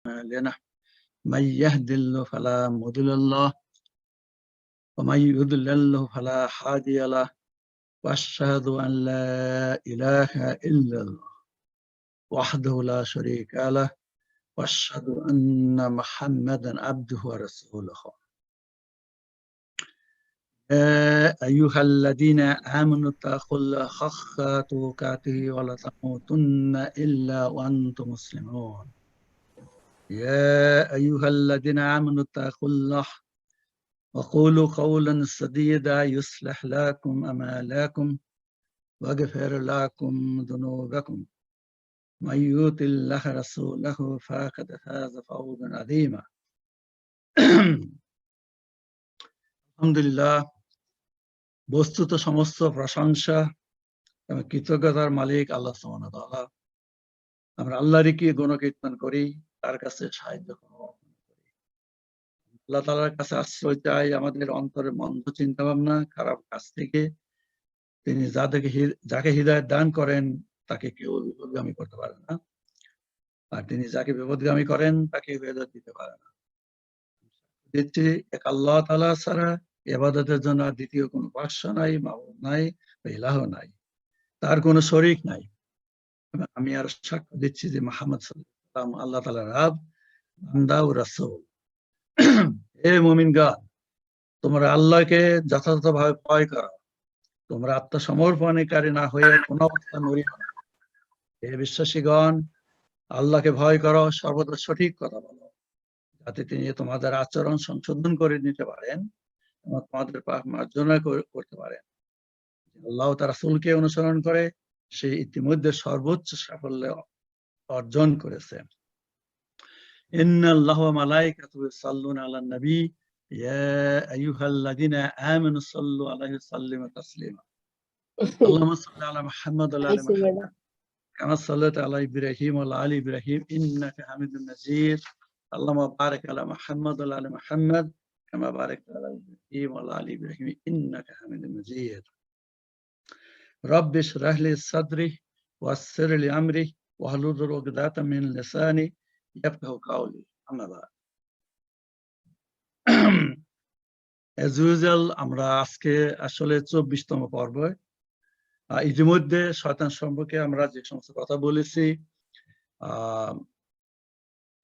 لنا من يهد الله فلا مضل له ومن يضلل فلا هادي له وأشهد أن لا إله إلا الله وحده لا شريك له وأشهد أن محمدا عبده ورسوله يا أيها الذين آمنوا اتقوا الله حق تقاته ولا تموتن إلا وأنتم مسلمون يا أيها الذين آمنوا اتقوا الله وقولوا قولا سديدا يصلح لكم أعمالكم ويغفر لكم ذنوبكم من يطع الله ورسوله فقد فاز فوزا عظيما আলহামদুলিল্লাহ, বস্তুত সমস্ত প্রশংসা এবং কৃতজ্ঞতার মালিক আল্লাহ সুবহানাহু ওয়া তাআলা। আমরা আল্লাহরই কি গুণকীর্তন করি, তার কাছে সাহায্য করি। আল্লাহ তাআলার কাছে আশ্রয় চাই আমাদের অন্তরের মন্দ চিন্তা ভাবনা, খারাপ কাজ থেকে। তিনি যাকে হিদায়াত দান করেন তাকে কেউ বিপদগামী করতে পারে না, আর তিনি যাকে বিপদগামী করেন তাকে হিদায়াত দিতে পারে না। দিচ্ছি এক আল্লাহ তাআলা ছাড়া ইবাদতের জন্য দ্বিতীয় কোনো উপাস্য নাই, মাবুদ নাই, ইলাহ নাই, তার কোনো শরীক নাই। আমি আর সাক্ষ্য দিচ্ছি যে মুহাম্মদ সাল্লাল্লাহু আলাইহি ওয়াসাল্লাম আল্লাহ তাআলার আবদ, বান্দা ও রাসূল। হে মুমিনগণ, তোমরা আল্লাহকে যথাযথভাবে ভয় করো, তোমরা আত্মসমর্পণকারী না হয়ে কোনো অবস্থা নড়িও না। হে বিশ্বাসীগণ, আল্লাহকে ভয় করো, সর্বদা সঠিক কথা বলো, যাতে তিনি তোমাদের আচরণ সংশোধন করে নিতে পারেন এবং তোমাদের পাপ মার্জনা করতে পারেন। আল্লাহ তার রাসূলকে অনুসরণ করে সে ইতিমধ্যে সর্বোচ্চ সাফল্য অর্জন করেছে। ইন্নাল্লাহা ওয়া মালাইকাতুহু ইউসাল্লুনা আলান নবী ইয়া আইয়ুহাল্লাযীনা আমানু সাল্লু আলাইহি ওয়া সাল্লিমু তাসলিমা। আল্লাহুম্মা সাল্লি আলা মুহাম্মাদ ওয়া আলা আলি মুহাম্মাদ কামা সাল্লাইতা আলা ইব্রাহিম ওয়া আলা আলি ইব্রাহিম ইন্নাকা হামিদুম মাজিদ। আল্লাহুম্মা বারিক আলা মুহাম্মাদ ওয়া আলা আলি মুহাম্মাদ কামা বারাকতা আলা ইব্রাহিম ওয়া আলা আলি ইব্রাহিম ইন্নাকা হামিদুম মাজিদ। রাব্বি ইশরাহ লি সাদরি ওয়াসসির লি আমরি ওয়াহলুল উকদাতাম মিন লিসানি ইয়াফকাহু কাওলি। আম্মা বা'দ। As usual, আমরা আজকে আসলে 24তম পর্বে। ইতিমধ্যে শয়তান সম্পর্কে আমরা যে সমস্ত কথা বলেছি,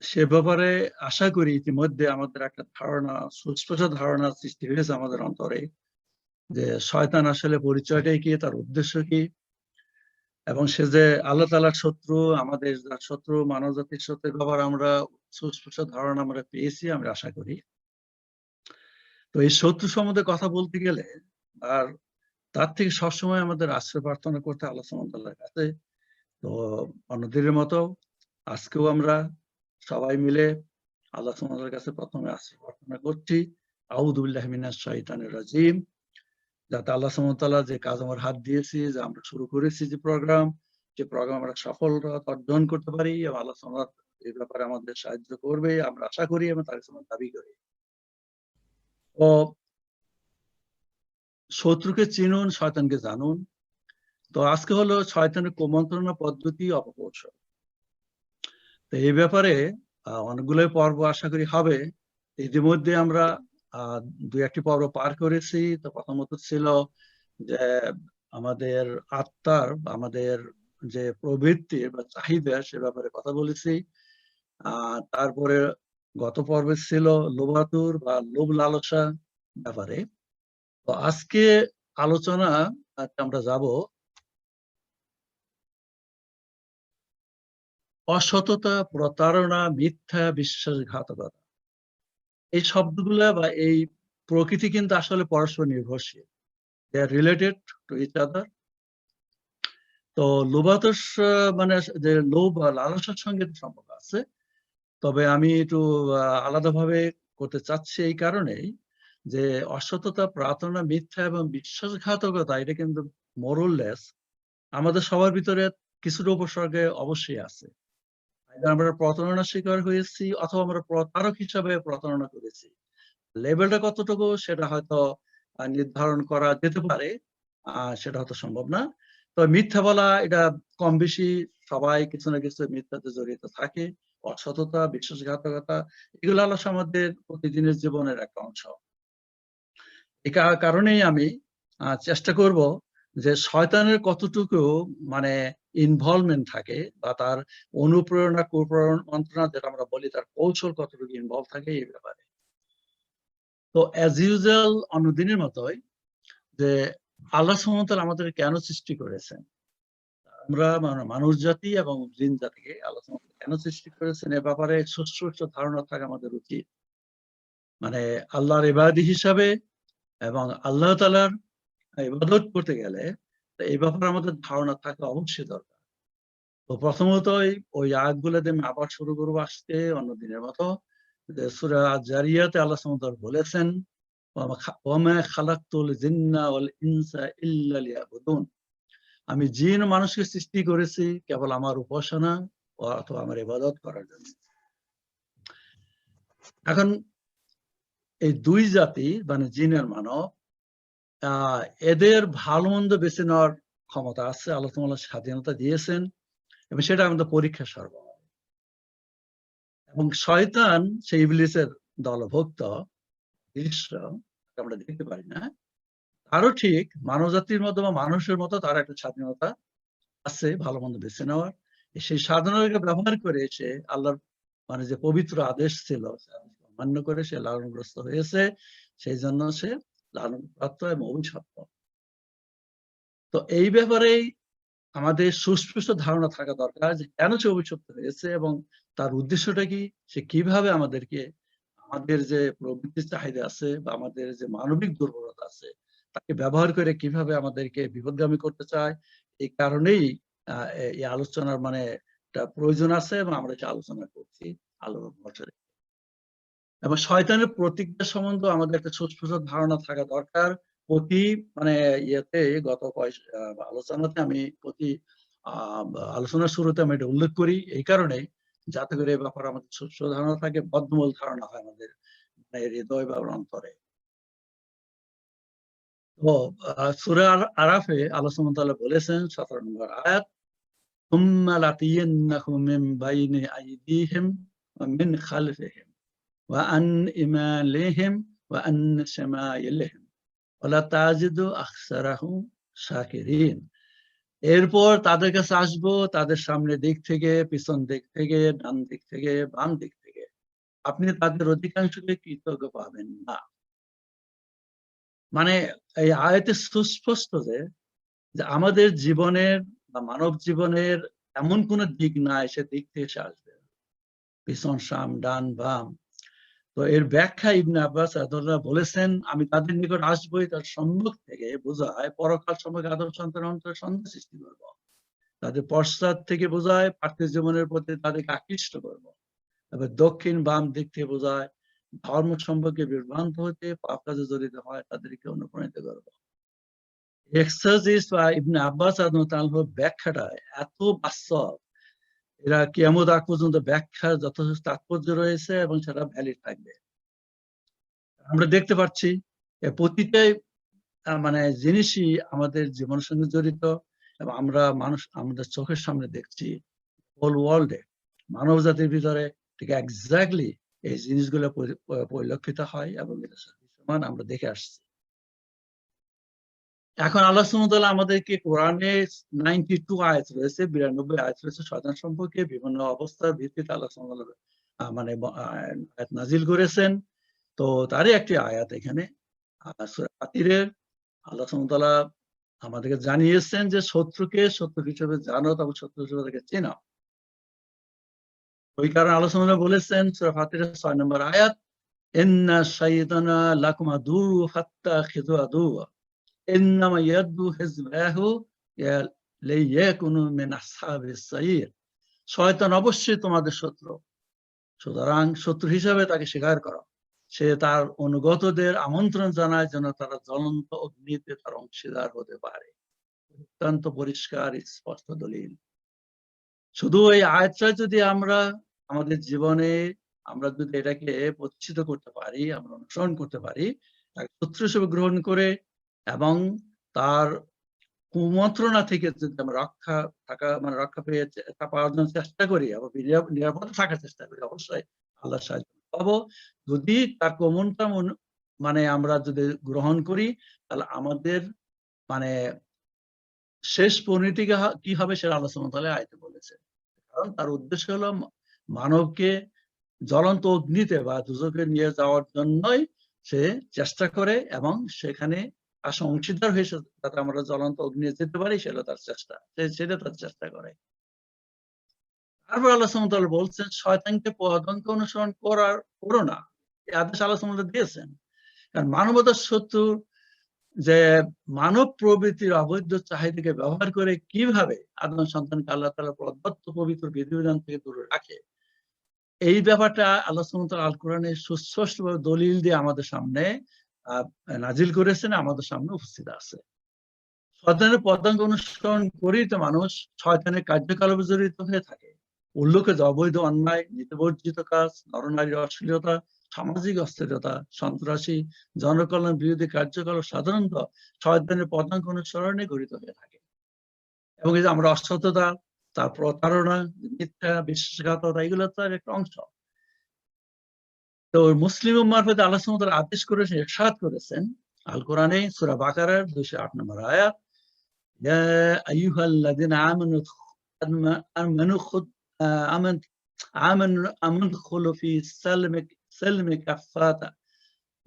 সে ব্যাপারে আশা করি ইতিমধ্যে আমাদের একটা ধারণা, সুস্পষ্ট ধারণা সৃষ্টি হয়েছে আমাদের অন্তরে যে শয়তান আসলে পরিচয়টাই কি, তার উদ্দেশ্য কি, এবং সে যে আল্লাহ তাআলার শত্রু, আমাদের শত্রু, মানব জাতির শত্রু ব্যাপারে আমরা সুস্পষ্ট ধারণা আমরা পেয়েছি, আমরা আশা করি। তো এই শত্রু সম্বন্ধে কথা বলতে গেলে আর তার থেকে সবসময় আমাদের আশ্রয় প্রার্থনা করতে আল্লাহ সুবহানাহু ওয়া তাআলার কাছে। তো অন্যদিনের মতো আজকেও আমরা সবাই মিলে আল্লাহ সুবহানাহু ওয়া তাআলার কাছে প্রথমে আশ্রয় প্রার্থনা করছি, আউযু বিল্লাহি মিনাশ শাইতানির রাজিম, যাতে আল্লাহ সুবহানাহু ওয়া তাআলা যে কাজ আমার হাত দিয়েছি, যে আমরা শুরু করেছি যে প্রোগ্রাম আমরা সফলতা অর্জন করতে পারি, এবং আল্লাহ সুবহানাহু ওয়া তাআলা এই ব্যাপারে আমাদের সাহায্য করবে আমরা আশা করি এবং তার কাছে আমরা দাবি করি। তো শত্রুকে চিনুন, শয়তানকে জানুন। তো আজকে হলো শয়তানের কুমন্ত্রণা পদ্ধতি, অপকৌশল। তো এই ব্যাপারে অনেকগুলো পর্ব আশা করি হবে। ইতিমধ্যে আমরা 2-1টি পর্ব পার করেছি। তো প্রথমত ছিল যে আমাদের আত্মার, আমাদের যে প্রবৃত্তি বা চাহিদা, সে ব্যাপারে কথা বলেছি। তারপরে গত পর্বে ছিল লোভাতুর বা লোভ লালসা ব্যাপারে। তো আজকে আলোচনা আমরা যাব অসততা, প্রতারণা, মিথ্যা, বিশ্বাসঘাতকতা। এই শব্দগুলা বা এই প্রকৃতি কিন্তু আসলে পরস্পর নির্ভরশীল, দে আর রিলেটেড টু ইচ আদার। তো লোভাতস মানে যে লোভ বা লালসার সঙ্গে সম্পর্ক আছে, তবে আমি একটু আলাদাভাবে করতে চাচ্ছি এই কারণেই যে অসততা, প্রতারণা, মিথ্যা এবং বিশ্বাসঘাতকতা এটা কিন্তু মোরলেস আমাদের সবার ভিতরে কিছুটা উপসর্গে অবশ্যই আছে। আমরা প্রতারণার শিকার হয়েছি অথবা আমরা প্রতারক হিসাবে প্রতারণা করেছি। লেভেলটা কতটুকু সেটা হয়তো নির্ধারণ করা যেতে পারে, সেটা হয়তো সম্ভব না। তো মিথ্যা বলা এটা কম বেশি সবাই কিছু না কিছু মিথ্যাতে জড়িত থাকে, অসততা, বিশ্বাসঘাতকতা, এগুলো হলো আমাদের প্রতিদিনের জীবনের একটা অংশ। এই কারণেই আমি চেষ্টা করব যে শয়তানের কতটুকু মানে ইনভলভমেন্ট থাকে বা তার অনুপ্রেরণা, কুপ্রমন্ত্রণা যেটা আমরা বলি, তার কৌশল কতটুকু ইনভলভ থাকে এই ব্যাপারে। তো অ্যাজ ইউজুয়াল অন্যদিনের মতোই যে আল্লাহ সুবহানাহু ওয়া তাআলা আমাদের কেন সৃষ্টি করেছেন, আমরা মানুষ জাতি এবং জিন জাতিকে আল্লাহ সুবহানাহু ওয়া তাআলা কেন সৃষ্টি করেছেন এ ব্যাপারে সুস্পষ্ট ধারণা থাকা আমাদের উচিত। মানে আল্লাহর ইবাদী হিসাবে এবং আল্লাহ তাআলার ইবাদত করতে গেলে এই ব্যাপারে আমাদের ধারণা থাকা অবশ্যই দরকার। তো প্রথমতই ওই আয়াতগুলো দিয়ে আমি আবার শুরু করবো আসতে অন্যদিনের মতো। যে সূরা আয-যারিয়াতে আল্লাহ সুবহানাহু ওয়া তাআলা বলেছেন, ওয়ামা খালাকতুল জিন্না ওয়াল ইনসা ইল্লা লিয়াবুদুন। আমি জিন মানুষকে সৃষ্টি করেছি কেবল আমার উপাসনা অথবা আমার ইবাদত করার জন্য। এখন এই দুই জাতি মানে জিন আর মানব, এদের ভালো মন্দ বেছে নেওয়ার ক্ষমতা আছে, আল্লাহ তাআলা স্বাধীনতা দিয়েছেন এবং সেটা আমাদের পরীক্ষা স্বরূপ। এবং শয়তান সেই ইবলিসের দলভুক্ত দৃশ্য আমরা দেখতে পারি না। আরো ঠিক মানব জাতির মতো বা মানুষের মতো তার একটা স্বাধীনতা আছে ভালো মন্দ বেছে নেওয়ার। সেই স্বাধীনতাকে ব্যবহার করে সে আল্লাহর মানে যে পবিত্র আদেশ ছিল মান্য করে সে লালনগ্রস্ত হয়েছে, সেই জন্য সে লালনপ্রাপ্ত এবং অভিশপ্ত। তো এই ব্যাপারেই আমাদের সুস্পষ্ট ধারণা থাকা দরকার যে কেন সে অভিশপ্ত হয়েছে এবং তার উদ্দেশ্যটা কি, সে কিভাবে আমাদেরকে আমাদের যে প্রবৃত্তির চাহিদা আছে বা আমাদের যে মানবিক দুর্বলতা আছে তাকে ব্যবহার করে কিভাবে আমাদেরকে বিপদগামী করতে চায়। এই কারণেই এই আলোচনার মানে একটা প্রয়োজন আছে এবং আমরা এটা আলোচনা করছি আলোর বছরে। এবং শয়তানের প্রতিজ্ঞা সম্বন্ধে আমাদের একটা সুস্পষ্ট ধারণা থাকা দরকার। প্রতি মানে ইয়েতে গত আলোচনাতে আমি প্রতি আলোচনার শুরুতে আমি এটা উল্লেখ করি এই কারণে যাতে করে এই ব্যাপারে আমাদের সুস্পষ্ট ধারণা থাকে, বদ্ধমূল ধারণা হয় আমাদের হৃদয় বা অন্তরে। তো সূরা আরাফে আল্লাহ সুবহানাহু ওয়া তাআলা বলেছেন 17 নম্বর আয়াত, সুম্মা লাতিয়ান্নাহুম মিন বাইনি আইদিহিম ওয়া মিন খালফিহিম ওয়া আন ইমালিহিম ওয়া আন শামাইলিহিম ওয়া লা তাজিদু আকসারাহুম শাকিরিন। এরপর তাদের কাছে আসবো তাদের সামনের দিক থেকে, পিছন দিক থেকে, ডান দিক থেকে, বাম দিক থেকে। আপনি তাদের অধিকাংশকে কৃতজ্ঞ পাবেন না। মানে এই আয়াতে সুস্পষ্ট যে আমাদের জীবনের বা মানব জীবনের এমন কোন দিক নাই সে দিক থেকে সে আসবে, পিছন সাম ডান বাম। তো এর ব্যাখ্যা ইবনে আব্বাস রাদিয়াল্লাহু বলেছেন, আমি তাদের নিকট আসবই তার সম্মুখ থেকে বোঝায় পরকাল সম্পর্কে আদম সন্তানের অন্তরে সন্দেহ সৃষ্টি করব। তাদের পশ্চাৎ থেকে বোঝায় পার্থিব জীবনের প্রতি তাদেরকে আকৃষ্ট করব। তবে দক্ষিণ বাম দিক থেকে বোঝায় ধর্ম সম্পর্কে বিভ্রান্ত হতে পাপ কাজে জড়িত হয় তাদেরকে অনুপ্রাণিত করব। এক্সারজিস বা ইবনে আব্বাস রাদিয়াল্লাহু ব্যাখ্যাটা এত বাস্তব, এরা কিয়ামত আগ পর্যন্ত ব্যাখ্যার যথেষ্ট তাৎপর্য রয়েছে এবং সেটা ভ্যালিড থাকবে। আমরা দেখতে পাচ্ছি প্রতিটাই মানে জিনিসই আমাদের জীবনের সঙ্গে জড়িত এবং আমরা মানুষ আমাদের চোখের সামনে দেখছি হোল ওয়ার্ল্ডে মানব জাতির ভিতরে ঠিক এক্স্যাক্টলি এই জিনিসগুলো পরিলক্ষিত হয় এবং এটা সমান আমরা দেখে আসছি। এখন আল্লাহ সুবহানাহু ওয়া তাআলা আমাদেরকে কোরআনে 92 আয়াত রয়েছে, 92 আয়াত রয়েছে শয়তান সম্পর্কে বিভিন্ন অবস্থার ভিত্তিতে আল্লাহ সুবহানাহু ওয়া তাআলা মানে আয়াত নাজিল করেছেন। তো তারই একটি আয়াত এখানে সূরা ফাতিরের আল্লাহ সুবহানাহু ওয়া তাআলা আমাদেরকে জানিয়েছেন যে শত্রুকে শত্রু হিসেবে জানো তবে শত্রু হিসেবে তাকে চেনো। ওই কারণে আল্লাহ সুবহানাহু ওয়া তাআলা বলেছেন সূরা ফাতিরের 6 নম্বর আয়াত, ইন্না শাইতানা লাকুম আদুউউন ফাত্তাখিযু আদুওয়া ইন্নামা ইয়াদউ হিজবাহু লিয়াকুনু মিন আসহাবিস সাইর। শয়তান অবশ্যই তোমাদের শত্রু, সুতরাং শত্রু হিসাবে তাকে স্বীকার করো। সে তার অনুগতদের আমন্ত্রণ জানায় যেন তারা জ্বলন্ত অগ্নিতে তার অংশীদার হতে পারে। অত্যন্ত পরিষ্কার স্পষ্ট দলিল। শুধু এই আয়াতটা যদি আমরা আমাদের জীবনে আমরা যদি এটাকে প্রতিষ্ঠিত করতে পারি, আমরা অনুসরণ করতে পারি, তাকে শত্রু হিসেবে গ্রহণ করে এবং তার কুমন্ত্রণা থেকে যদি আমরা রক্ষা পেয়ে পাওয়ার জন্য চেষ্টা করি এবং নিরাপদে থাকার চেষ্টা করি, অবশ্যই আল্লাহ সাহায্য পাবো। যদি তার কুমন্ত্রণা মানে আমরা যদি গ্রহণ করি, তাহলে আমাদের মানে শেষ পরিণতি কি হবে সেটা আল্লাহ সুবহানাহু ওয়া তাআলা আয়াতে বলেছেন। কারণ তার উদ্দেশ্য হলো মানবকে জ্বলন্ত অগ্নিতে বা দুজকে নিয়ে যাওয়ার জন্যই সে চেষ্টা করে, এবং সেখানে আসা অংশীদার হয়ে যাতে আমরা জ্বলন্ত অগ্নি যেতে পারি, সেটা তার চেষ্টা করে। তারপর আল্লাহ সুবহানাহু ওয়া তাআলা বলছেন, শয়তানকে পদাঙ্ক অনুসরণ করো না। এই আদেশ আল্লাহ সুবহানাহু ওয়া তাআলা দিয়েছেন। কারণ মানবতার শত্রু যে মানব প্রবৃত্তির অবৈধ চাহিদাকে ব্যবহার করে কিভাবে আদম সন্তানকে আল্লাহ তাআলা প্রদত্ত পবিত্র বিধিবিধান থেকে দূরে রাখে, এই ব্যাপারটা আল্লাহ সুবহানাহু ওয়া তাআলা আল কোরআনে সুস্পষ্টভাবে দলিল দিয়ে আমাদের সামনে নাজিল করেছেন, আমাদের সামনে উপস্থিত আছে। শয়তানের পদাঙ্ক অনুসরণ করেই তো মানুষ শয়তানের কার্যকলাপে জড়িত হয়ে থাকে। উল্লেখ্য অবৈধ অন্যায়, নীতিবর্জিত কাজ, নরনারীর অশ্লীলতা, সামাজিক অস্থিরতা, সন্ত্রাসী, জনকল্যাণ বিরোধী কার্যকলাপ সাধারণত শয়তানের পদাঙ্ক অনুসরণে গঠিত হয়ে থাকে। এবং এই যে আমরা অসততা, তার প্রতারণা, মিথ্যা, বিশ্বাসঘাতকতা, এগুলো তার একটা অংশ। তো মুসলিম উম্মার প্রতি আল্লাহ সুবহানাহু ওয়া তাআলা আদেশ করেছেন, ইরশাদ করেছেন আল কোরআনে সূরা বাকারার 208 নম্বর আয়াত, ইয়া আইয়ুহাল্লাযিনা আমানু খুলু ফি সালমি কাফাতা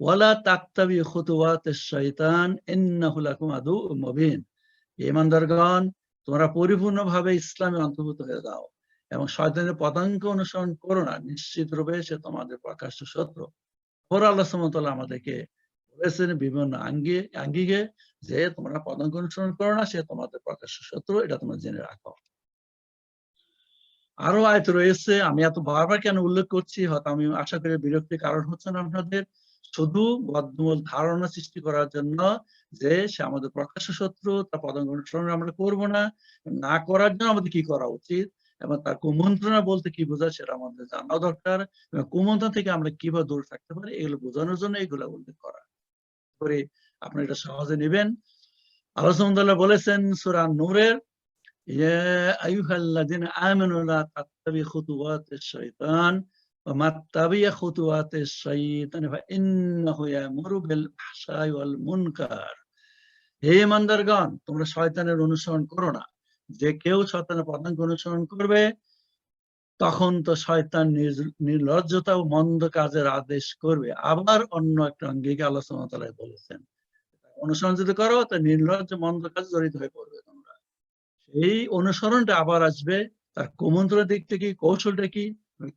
ওয়ালা তাত্তাবিউ খুতুওয়াতিশ শাইতান ইন্নাহু লাকুম আদুউম মুবিন। ঈমানদারগণ, তোমরা পরিপূর্ণভাবে ইসলামে অন্তর্ভুক্ত হয়ে যাও এবং শয়তানের পদাঙ্ক অনুসরণ করো না, নিশ্চিত রূপে সে তোমাদের প্রকাশ্য শত্রু। পরে আল্লাহ সুবহানাহু ওয়া তাআলা আমাদেরকে বলেছেন বিভিন্ন আঙ্গিকে যে তোমরা পদাঙ্ক অনুসরণ করো না, সে তোমাদের প্রকাশ্য শত্রু, এটা তোমরা জেনে রাখো। আরো আয়াত রয়েছে, আমি এত বারবার কেন উল্লেখ করছি, হয়তো আমি আশা করি বিরক্তির কারণ হচ্ছে না আপনাদের, শুধু বদ্ধমূল ধারণা সৃষ্টি করার জন্য যে সে আমাদের প্রকাশ্য শত্রু, তার পদাঙ্ক অনুসরণ আমরা করবো না করার জন্য আমাদের কি করা উচিত, এবং তার কুমন্ত্রণা বলতে কি বোঝায় সেটা আমাদের জানা দরকার, এবং কুমন্ত্রণা থেকে আমরা কিভাবে দূরে থাকতে পারি এগুলো বোঝানোর জন্য এগুলো উল্লেখ করা করে আপনারা এটা সহজে নেবেন। আল্লাহ সুবহানাহু ওয়া তাআলা বলেছেন সূরা নূরের, ইয়া আইয়ুহাল্লাযিনা আমানু লা তাত্তাবিউ খুতুওয়াতিশ শাইতান ওয়া মাত্তাবিউ খুতুওয়াতিশ শাইতান ফাইন্নাহু ইয়ামুরু বিল ফাহশাই ওয়াল মুনকার। হে ঈমানদারগণ, তোমরা শয়তানের অনুসরণ করো না। যে কেউ শয়তানের পদাঙ্ক অনুসরণ করবে, তখন তো শয়তান নির্লজ্জতা ও মন্দ কাজের আদেশ করবে। আবার অন্য একটা অঙ্গিকে আল্লাহ সুবহানাহু ওয়া তাআলা বলেছেন, অনুসরণ যদি করো তা নির্লজ্জ মন্দ কাজে জড়িত হয়ে পড়বে তোমরা। এই অনুসরণটা আবার আসবে, তার কুমন্ত্রণার দিক থেকে কৌশলটা কি,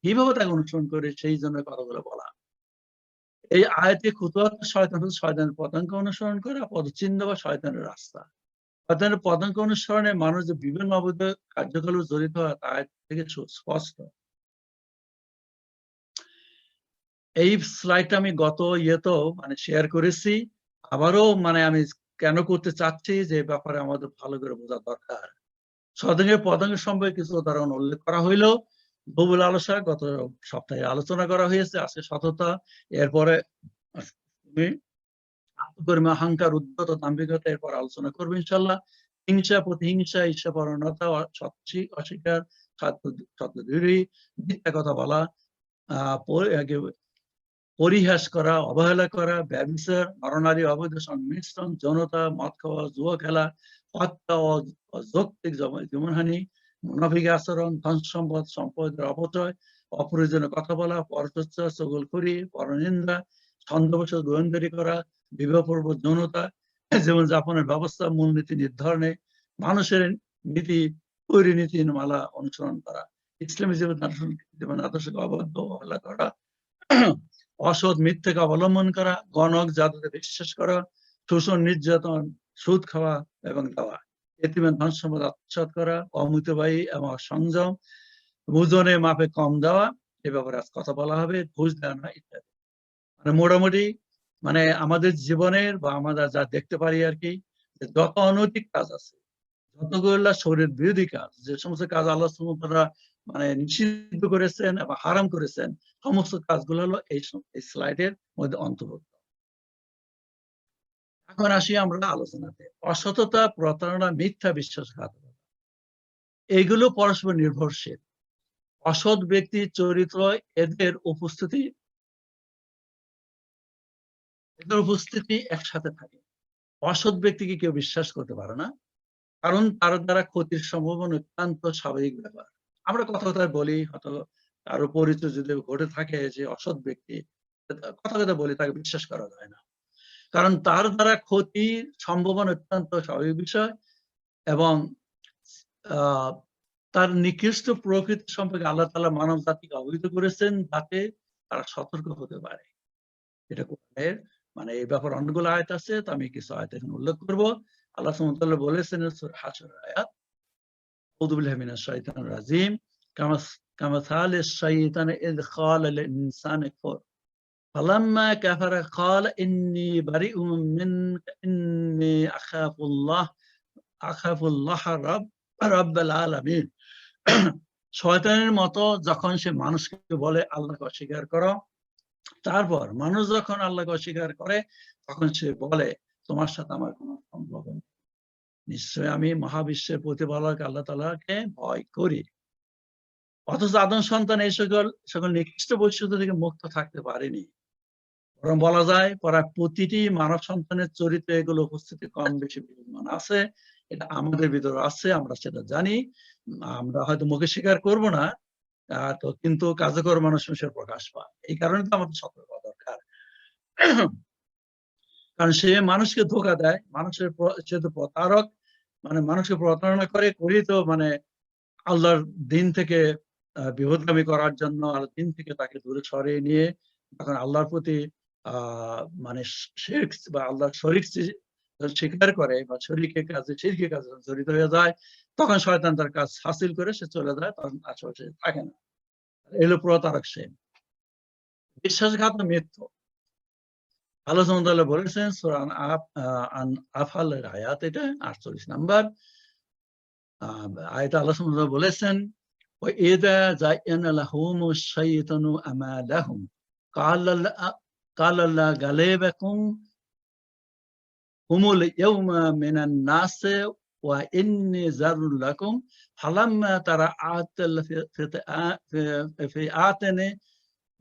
কিভাবে তাকে অনুসরণ করে, সেই জন্য কথাগুলো বলা। এই আয়াতে খুতুওয়াত শয়তানের পদাঙ্ক অনুসরণ করা, পদচিহ্ন বা শয়তানের রাস্তা। শয়তানের পদাঙ্ক অনুসরণে মানুষ যে বিভিন্ন অবৈধ কার্যকলাপে জড়িত হয় তা আয়াত থেকে স্পষ্ট। এই স্লাইডটা আমি গত ইয়েতেও শেয়ার করেছি, আবারও আমি কেন করতে চাচ্ছি যে ব্যাপারে আমাদের ভালো করে বোঝা দরকার। শয়তানের পদাঙ্ক সম্পর্কে কিছু উদাহরণ উল্লেখ করা হইল, বহুল আলোচনা গত সপ্তাহে আলোচনা করা হয়েছে। আজকে সততা, এরপরে আত্মকর্মী, অহংকার, উদ্ধত, দাম্ভিকতা, এরপর আলোচনা করবো ইনশাআল্লাহ। হিংসা, প্রতিহিংসা, ঈর্ষাপরণতা, অস্বীকার, সত্যদ্রোহী, মিথ্যা কথা বলা, পরিহাস করা, অবহেলা করা, ব্যভিচার, নরনারী অবৈধ সংমিশ্রণ, যৌনতা, মদ খাওয়া, জুয়া খেলা, হত্যা, অযৌক্তিক জীবনহানি, মুনাফিক আচরণ, ধন সম্পদের অপচয়, অপ্রয়োজনীয় কথা বলা, পরচর্চা, চগলখড়ি, পরনিন্দা, ছন্দবশ গোয়েন্দারি করা, বিবাহপূর্ব যৌনতা, জীবনযাপনের ব্যবস্থা, মূলনীতি নির্ধারণে মানুষের নীতি পরিণীতি মালা অনুসরণ করা, ইসলামী জীবন আদর্শকে অবহেলা করা, অসৎ মিথ্যাকে অবলম্বন করা, গণক জাদুতে বিশ্বাস করা, শোষণ, নির্যাতন, সুদ খাওয়া এবং দেওয়া, এতিমের ধন সম্পদ আত্মসাৎ করা, অমিতব্যয়ী এবং সংযম, ওজনে মাপে কম দেওয়া, এ ব্যাপারে আজ কথা বলা হবে, ঘুষ দেওয়া না ইত্যাদি। মোটামুটি আমাদের জীবনের বা আমরা যা দেখতে পারি আর কি, যত অনৈতিক কাজ আছে, যতগুলো শরীর বিরোধী কাজ, যে সমস্ত কাজ আল্লাহ সুবহানাহু ওয়া তাআলা নিষিদ্ধ করেছেন এবং হারাম করেছেন, সমস্ত কাজগুলো হলো এই স্লাইডের মধ্যে অন্তর্ভুক্ত। এখন আসি আমরা আলোচনাতে। অসততা, প্রতারণা, মিথ্যা বিশ্বাসঘাতকতা এগুলো পরস্পর নির্ভরশীল। অসৎ ব্যক্তির চরিত্র এদের উপস্থিতি একসাথে থাকে। অসৎ ব্যক্তিকে কেউ বিশ্বাস করতে পারে না। কারণ তার দ্বারা ক্ষতির সম্ভাবনা অত্যন্ত স্বাভাবিক ব্যাপার। আমরা কথায় বলি, হয়তো কারো পরিচয় যদি ঘটে থাকে যে অসৎ ব্যক্তি, কথায় বলি তাকে বিশ্বাস করা যায় না। কারণ তার দ্বারা ক্ষতির সম্ভাবনা অত্যন্ত স্বাভাবিক বিষয় এবং তার নিকৃষ্ট প্রকৃতি সম্পর্কে আল্লাহ তাআলা মানব জাতিকে অবহিত করেছেন যাতে তারা সতর্ক হতে পারে। এটা কোরআনের মানে এই ব্যাপারে অনেকগুলো আয়াত আছে, তো আমি কিছু আয়াত এখানে উল্লেখ করব। আল্লাহ সুবহানাহু ওয়া তাআলা বলেছেন সূরা হাশরের আয়াত, আউযু বিল্লাহি মিনাশ শাইতানির রাজিম, কামাসালিশ শাইতানি ইয ক্বালা লিল ইনসানি কুফর ফালাম্মা কাফারা ক্বালা ইন্নী বারিউম মিনকা ইন্নী আখাফুল্লাহ রাব্বাল আলামিন। শয়তানের মতো যখন সে মানুষকে বলে আল্লাহকে অস্বীকার করো, তারপর মানুষ যখন আল্লাহকে অস্বীকার করে তখন সে বলে তোমার সাথে আমার কোনো সম্পর্ক নেই। নিশ্চয় আমি মহাবিশ্বের প্রতিপালক আল্লাহ তাআলাকে ভয় করি। অথচ আদম সন্তান এই সকল নিকৃষ্ট বৈশিষ্ট্য থেকে মুক্ত থাকতে পারেনি। বরং বলা যায় প্রতিটি মানব সন্তানের চরিত্রে এগুলো উপস্থিতি কম বেশি বিদ্যমান আছে। এটা আমাদের ভিতরে আছে, আমরা সেটা জানি। আমরা হয়তো মুখে স্বীকার করব না, তো কিন্তু কার্যকর মানুষের প্রকাশ পায়। এই কারণে তো আমাদের সতর্ক হওয়া দরকার। কারণ সে মানুষকে ধোঁকা দেয়, সে তো প্রতারক, মানে মানুষকে প্রতারণা করি তো মানে আল্লাহর দিন থেকে বিপথগামী করার জন্য, আল্লাহর দিন থেকে তাকে দূরে সরিয়ে নিয়ে তখন আল্লাহর প্রতি মানে শিরক বা আল্লাহর শরীক স্বীকার করে বা শিরকের কাজে জড়িত হয়ে যায়, তখন শয়তান তার কাজ হাসিল করে সে চলে যায়, তখন আশেপাশে থাকে না। এলো প্রতারক সে। বিশ্বাসঘাত মিথ্যা। আল্লাহ সুবহানাহু ওয়া তাআলা বলেছেন সূরা আনফালের আয়াত, এটা 48 নাম্বার আয়াতে আল্লাহ সুবহানাহু ওয়া তাআলা বলেছেন, ওয়া ইযা যায়্যানা লাহুমুশ শাইতানু আমালাহুম ক্বালা লা গালিবাকুম হুমুল ইয়াওমা মিনান নাসি ওয়া ইন্নী যাররুল লাকুম ফালাম্মা তারাআতাল ফিআতানি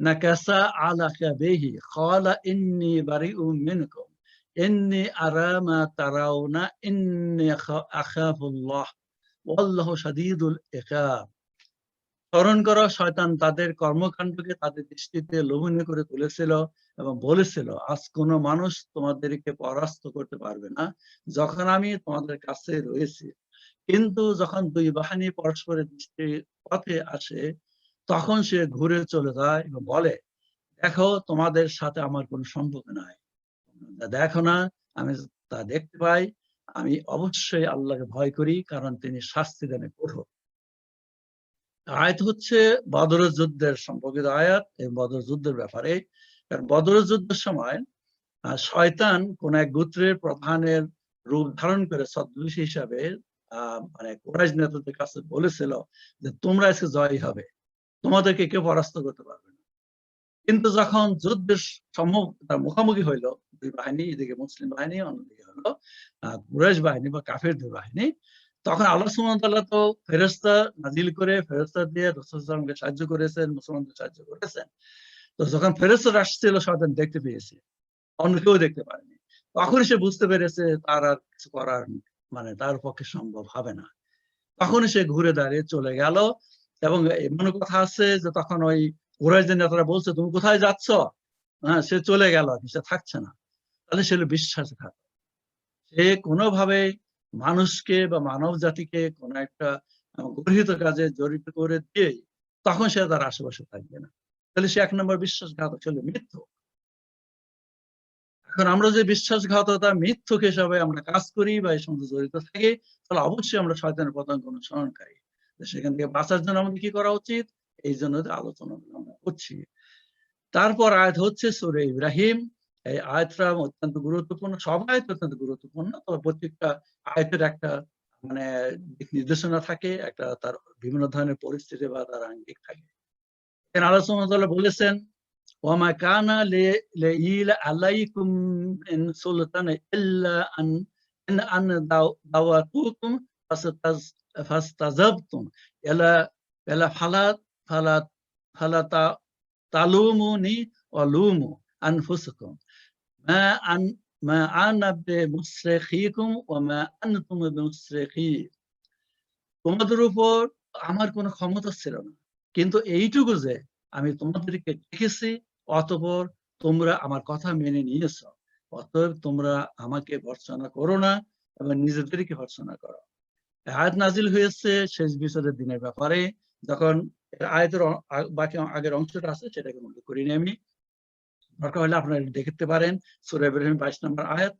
নাকাসা আলা কাবিহি ক্বালা ইন্নী বারিউম মিনকুম ইন্নী আরা মা তারাউনা ইন্নী আখাফুল্লাহ ওয়াল্লাহু শাদীদুল ইকাব। স্মরণ করো, শয়তান তাদের কর্মকাণ্ডকে তাদের দৃষ্টিতে লোভনীয় করে তুলেছিল এবং বলেছিল, আজ কোনো মানুষ তোমাদেরকে পরাস্ত করতে পারবে না যখন আমি তোমাদের কাছে রয়েছি। কিন্তু যখন দুই বাহিনী পরস্পরের দৃষ্টির পথে আসে তখন সে ঘুরে চলে যায় এবং বলে, দেখো তোমাদের সাথে আমার কোনো সম্পর্ক নাই, দেখো না আমি তা দেখতে পাই, আমি অবশ্যই আল্লাহকে ভয় করি কারণ তিনি শাস্তি দেনে কঠোর। আয়াত হচ্ছে বদরের যুদ্ধের সম্পর্কিত আয়াত, এই বদরের যুদ্ধের ব্যাপারে। কারণ বদরের যুদ্ধের সময় শয়তান কোন এক গোত্রের প্রধানের রূপ ধারণ করে ছদ্মবেশী হিসাবে মানে কুরাইশ নেতাদের কাছে বলেছিল যে তোমরা আজকে জয়ী হবে, তোমাদেরকে কেউ পরাস্ত করতে পারবে না। কিন্তু যখন যুদ্ধের মুখোমুখি হইলো দুই বাহিনী, এদিকে মুসলিম বাহিনী, অন্যদিকে হলো কুরাইশ বাহিনী বা কাফেরদের বাহিনী, তখন আল্লাহ সুবহানাহু ওয়া তাআলা তো ফেরেশতা নাজিল করে ফেরেশতা দিয়ে রাসূল সাল্লাল্লাহু আলাইহি ওয়াসাল্লামকে সাহায্য করেছেন, মুসলমানদের সাহায্য করেছেন। তো যখন ফেরেশতারা আসছিল শয়তান দেখতে পেয়েছে, অন্য কেউ দেখতে পারেনি। তখনই সে বুঝতে পেরেছে তার আর কিছু করার মানে তার পক্ষে সম্ভব হবে না। তখনই সে ঘুরে দাঁড়িয়ে চলে গেল এবং এমন কথা আছে যে তখন ওই কুরাইশদের নেতারা বলছে, তুমি কোথায় যাচ্ছ? হ্যাঁ, সে চলে গেল, সে থাকছে না। তাহলে সে হলো বিশ্বাসঘাত। সে কোনোভাবে মানুষকে বা মানব জাতিকে কোন একটা গর্হিত কাজে জড়িত করে দিয়ে তখন সে তার আশেপাশে থাকবে না। তাহলে সে ১ নম্বর বিশ্বাসঘাতক, ছিল মিথ্যুক। এখন আমরা যে বিশ্বাসঘাতকতা, মিথ্যুক হিসাবে আমরা কাজ করি বা এর সঙ্গে জড়িত থাকি, তাহলে অবশ্যই আমরা শয়তানের পতঙ্গ অনুসরণকারী। সেখান থেকে বাঁচার জন্য আমাদের কি করা উচিত? এই জন্য আলোচনা আমরা করছি। তারপর আয়াত হচ্ছে সূরা ইব্রাহিম। এই আয়াতটা অত্যন্ত গুরুত্বপূর্ণ। সব আয়াত অত্যন্ত গুরুত্বপূর্ণ। তবে প্রত্যেকটা আয়াতের একটা মানে দিক নির্দেশনা থাকে, একটা তার বিভিন্ন ধরনের পরিস্থিতি বা তার আঙ্গিক থাকে। আল্লাহ সুবহানাহু ওয়া তাআলা বলেছেন, ওয়ামা কানা লিইলা আলাইকুম মিন সুলতান ইল্লা আন দাওয়াতুকুম ফাস্তাজাবতুম এলা ফালা ফালা ফালা তালুমুনি ওয়া লুমু আনফুসাকুম মা আন মা আনা বিমুসরিখিকুম ওয়া মা আনতুম বিমুসরিখি। তোমাদের উপর আমার কোনো ক্ষমতা ছিল না, কিন্তু এইটুকু যে আমি তোমাদেরকে দেখেছি, অতঃপর তোমরা আমার কথা মেনে নিয়েছ, অতএব তোমরা আমাকে ভর্ৎসনা করো না এবং নিজেদেরকে ভর্ৎসনা করো। আয়াত নাজিল হয়েছে শেষ বিচারের দিনের ব্যাপারে। যখন আয়াতের বাকি আগের অংশটা আছে সেটাকে উল্লেখ করিনি আমি, দরকার হলে আপনারা দেখতে পারেন সূরা ইব্রাহিম 22 নম্বর আয়াত।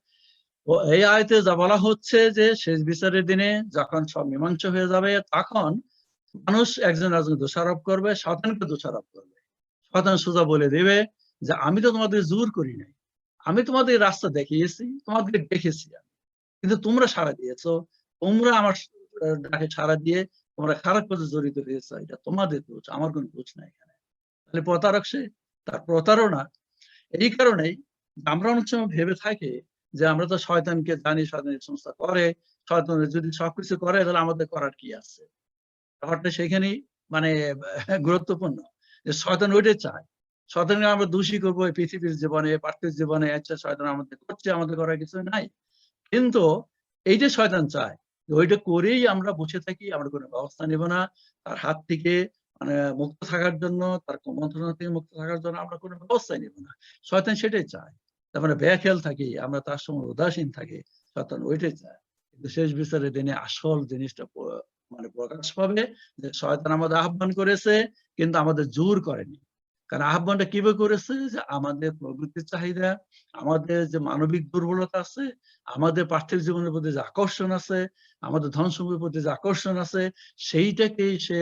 ও এই আয়াতে যা বলা হচ্ছে যে শেষ বিচারের দিনে যখন সব মীমাংসা হয়ে যাবে, তখন মানুষ একজন একজন দোষারোপ করবে, শয়তানকে দোষারোপ করবে। শয়তান সোজা বলে দেবে যে আমি তো তোমাদের জোর করি নাই, আমি তোমাদের রাস্তা দেখিয়েছি, তোমাদের দেখেছি, কিন্তু তোমরা সাড়া দিয়েছো, তোমরা আমার ডাকে সাড়া দিয়ে তোমরা খারাপ কাজে জড়িত হয়েছো, এটা তোমাদের দোষ, আমার কোনো দোষ নাই এখানে। তাহলে প্রতারক সে, তার প্রতারণা। এই কারণেই আমরা অনেক সময় ভেবে থাকি যে আমরা তো শয়তানকে জানি, শয়তান এই সমস্ত করে, শয়তানের যদি সবকিছু করে তাহলে আমাদের করার কি আছে। ব্যাপারটা সেখানেই মানে গুরুত্বপূর্ণ যে শয়তান ওইটাই চায়। শয়তানকে আমরা দোষী করবো এই পৃথিবীর জীবনে, পার্থিব জীবনে, আচ্ছা শয়তান আমাদের করছে, আমাদের করার কিছু নাই। কিন্তু এই যে শয়তান চায় ওইটা করেই আমরা বসে থাকি, আমরা কোনো ব্যবস্থা নেব না তার হাত থেকে মানে মুক্ত থাকার জন্য, তার কুমন্ত্রণা থেকে মুক্ত থাকার জন্য আমরা কোনো ব্যবস্থাই নেব না। শয়তান সেটাই চায়, তার মানে বেখেয়াল থাকি আমরা, তার সময় উদাসীন থাকি, শয়তান ওইটাই চায়। কিন্তু শেষ বিচারের দিনে আসল জিনিসটা মানে প্রকাশ পাবে যে শয়তান আমাদের আহ্বান করেছে কিন্তু আমাদের জোর করেনি। কারণ আহ্বানটা কিভাবে করেছে যে আমাদের প্রবৃত্তির চাহিদা, আমাদের যে মানবিক দুর্বলতা আছে, আমাদের পার্থিব জীবনের প্রতি যে আকর্ষণ আছে, আমাদের ধন সম্পদের প্রতি যে আকর্ষণ আছে, সেইটাকেই সে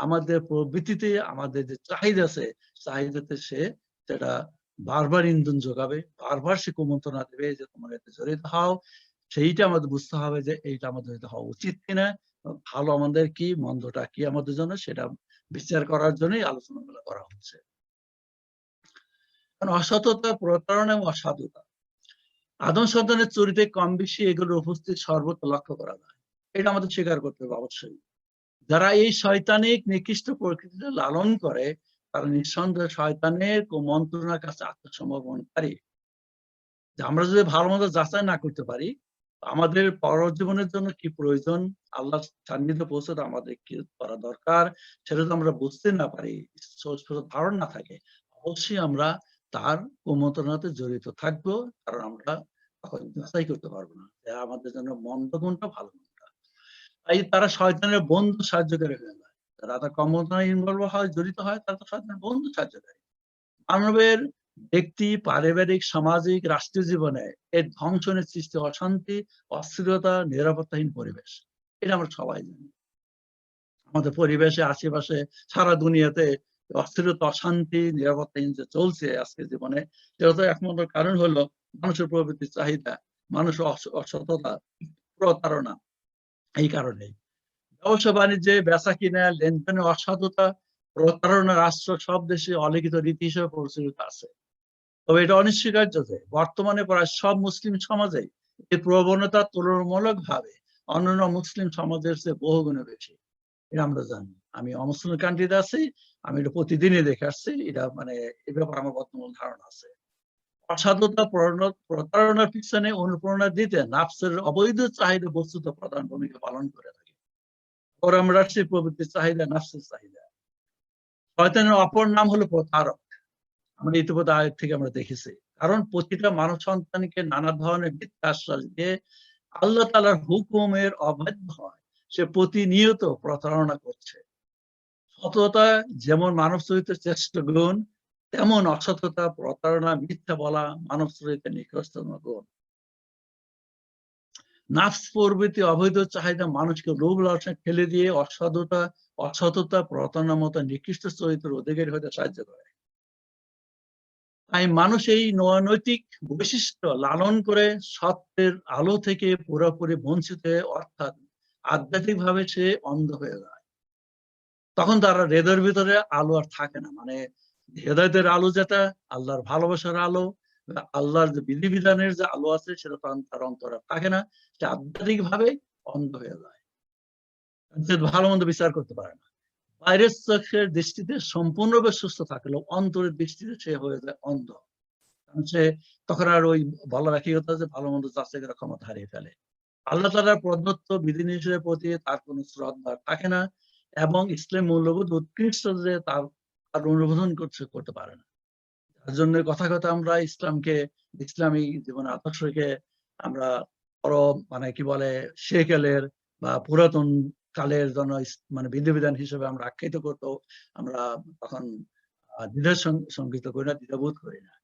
আমাদের প্রবৃত্তিতে, আমাদের যে চাহিদা আছে, চাহিদাতে সে সেটা বারবার ইন্ধন যোগাবে, বারবার সে কুমন্ত্রণা দেবে যে তোমরা এতে জড়িত হও। সেইটা আমাদের বুঝতে হবে যে এইটা আমাদের হওয়া উচিত কিনা, ভালো আমাদের কি, মন্দটা কি আমাদের জন্য, সেটা বিচার করার জন্যই আলোচনাগুলো করা হচ্ছে। কারণ অসততা, প্রতারণা এবং অসাধুতা আদম সন্তানের চরিত্রে কম বেশি এগুলোর উপস্থিত সর্বত্র লক্ষ্য করা যায়। এটা আমাদের স্বীকার করতে হবে অবশ্যই। যারা এই শয়তানিক নিকৃষ্ট প্রকৃতিটা লালন করে তারা নিঃসন্দেহে শয়তানের মন্ত্রণার কাছে আত্মসমর্পণকারী। আমরা যদি ভালো মন্দ যাচাই না করতে পারি, আমাদের পরজীবনের জন্য কি প্রয়োজন, আল্লাহর সান্নিধ্যে পৌঁছতে আমাদের কি করা দরকার, সেটা যদি আমরা বুঝতে না পারি, ধারণা না থাকে, অবশ্যই আমরা তার কুমন্ত্রণাতে জড়িত থাকবো। কারণ আমরা তখন যাচাই করতে পারবো না যে আমাদের জন্য মন্দ কোনটা, ভালো কোনটা। তাই তারা শয়তানের বন্ধু সাহায্যকারী হয়ে যায়। যারা তার কুমন্ত্রণায় ইনভলভ হয়, জড়িত হয়, তারা তো শয়তানের বন্ধু সাহায্যকারী। মানবের ব্যক্তি, পারিবারিক, সামাজিক, রাষ্ট্রীয় জীবনে এর ধ্বংসনের সৃষ্টি অশান্তি, অস্থিরতা, নিরাপত্তাহীন পরিবেশ। এটা আমরা সবাই জানি। আমাদের পরিবেশে, আশেপাশে, সারা দুনিয়াতে অস্থিরতা, অশান্তি, নিরাপত্তাহীন যে চলছে আজকের জীবনে, এটা তো একমাত্র কারণ হলো মানুষের প্রবৃত্তির চাহিদা, মানুষের অসততা, প্রতারণা। এই কারণেই ব্যবসা বাণিজ্যে বেচা কিনা, লেনদেনে অসাধুতা, প্রতারণার আশ্রয় সব দেশে অলিখিত রীতি হিসেবে প্রচলিত আছে। তবে এটা অনস্বীকার্য যে বর্তমানে প্রায় সব মুসলিম সমাজে এই প্রবণতা তুলনামূলকভাবে অন্যান্য মুসলিম সমাজের চেয়ে বহুগুণে বেশি। এটা আমরা জানি। আমি অমুসলিম কান্ট্রিতে আছি, আমি এটা প্রতিদিনই দেখে আসছি। এটা মানে এই ব্যাপারে আমার বর্তমান ধারণা আছে। অসাধুতা, প্রতারণার পিছনে অনুপ্রেরণা দিতে নাফসের অবৈধ চাহিদা বস্তুত প্রধান ভূমিকা পালন করে থাকে। পরে আমরা আসছি প্রবৃত্তির চাহিদা, নাফসের চাহিদা। শয়তানের অপর নাম হলো প্রতারক। আমরা ইতিপূর্বে আয়াত থেকে আমরা দেখেছি। কারণ প্রতিটা মানব সন্তানকে নানা ধরনের মিথ্যা আশ্বাস দিয়ে আল্লাহ তাআলার হুকুমের অবাধ্য হয়, সে প্রতিনিয়ত প্রতারণা করছে। সততা যেমন মানব চরিত্রের শ্রেষ্ঠ গুণ, তেমন অসততা, প্রতারণা, মিথ্যা বলা মানব চরিত্রের নিকৃষ্টতম গুণ। নাফস প্রবৃত্তি, অবৈধ চাহিদা মানুষকে লোভ লালসায় ঠেলে দিয়ে অসততা, প্রতারণার মতো নিকৃষ্ট চরিত্রের অধিকারী হতে সাহায্য করে। তাই মানুষ এই নৈতিক বৈশিষ্ট্য লালন করে সত্যের আলো থেকে পুরোপুরি বঞ্চিত হয়ে, অর্থাৎ আধ্যাত্মিকভাবে সে অন্ধ হয়ে যায়। তখন তার হৃদয়ের ভিতরে আলো আর থাকে না, মানে হেদায়েতের আলো যেটা, আল্লাহর ভালোবাসার আলো, আল্লাহর যে বিধিবিধানের যে আলো আছে সেটা তার অন্তরে থাকে না। সে আধ্যাত্মিকভাবে অন্ধ হয়ে যায়। সে ভালো-মন্দ বিচার করতে পারে না। বাইরের চোখের দৃষ্টিতে সম্পূর্ণরূপে সুস্থ থাকলেও অন্তরের দৃষ্টিতে সে হয়ে যায় অন্ধ। কারণ সে তখন আর ওই বলার একই যে ভালো-মন্দ যাচাই করার ক্ষমতা হারিয়ে ফেলে। আল্লাহ তাআলার প্রদত্ত বিধিনিষেধের প্রতি তার কোন শ্রদ্ধা থাকে না এবং ইসলাম মূল্যবোধ উৎকৃষ্ট যে তার অনুমোদন করতে পারে না। তার জন্য কথা আমরা ইসলামী জীবনের আদর্শকে আমরা মানে কি বলে সেকেলের বা পুরাতন কালের জন্য মানে বিধিবিধান হিসেবে আমরা আখ্যায়িত করতেও আমরা তখন দ্বিধা শঙ্কিত করি না, দ্বিধাবোধ করি না।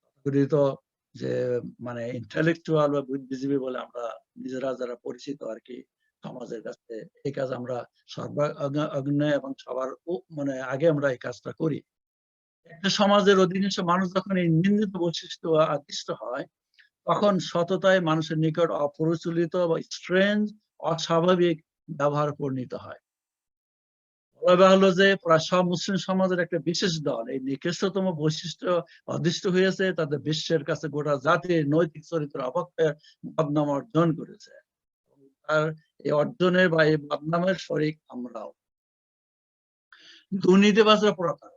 তথাকথিত যে মানে ইন্টেলেকচুয়াল বা বুদ্ধিজীবী বলে আমরা নিজেরা যারা পরিচিত আরকি সমাজের কাছে, এই কাজ আমরা সর্বাগ্নে এবং সবার মানে আগে আমরা এই কাজটা করি। একটা সমাজের অধিকাংশ মানুষ যখন এই নিন্দিত বৈশিষ্ট্য আকৃষ্ট হয়, তখন সততায় মানুষের নিকট অপ্রচলিত বা স্ট্রেঞ্জ, অস্বাভাবিক ব্যবহার পরিণত হয়। বলা বাহুল্য যে প্রায় সব মুসলিম সমাজের একটা বিশেষ দল এই নিকৃষ্টতম বৈশিষ্ট্য অদৃষ্ট হয়েছে, তাদের বিশ্বের কাছে গোটা জাতির নৈতিক চরিত্রের অবক্ষয়ের বদনাম অর্জন করেছে। আর এই অর্জনের বা এই বদনামের শরিক আমরাও। দুর্নীতিবাজরা প্রতারক।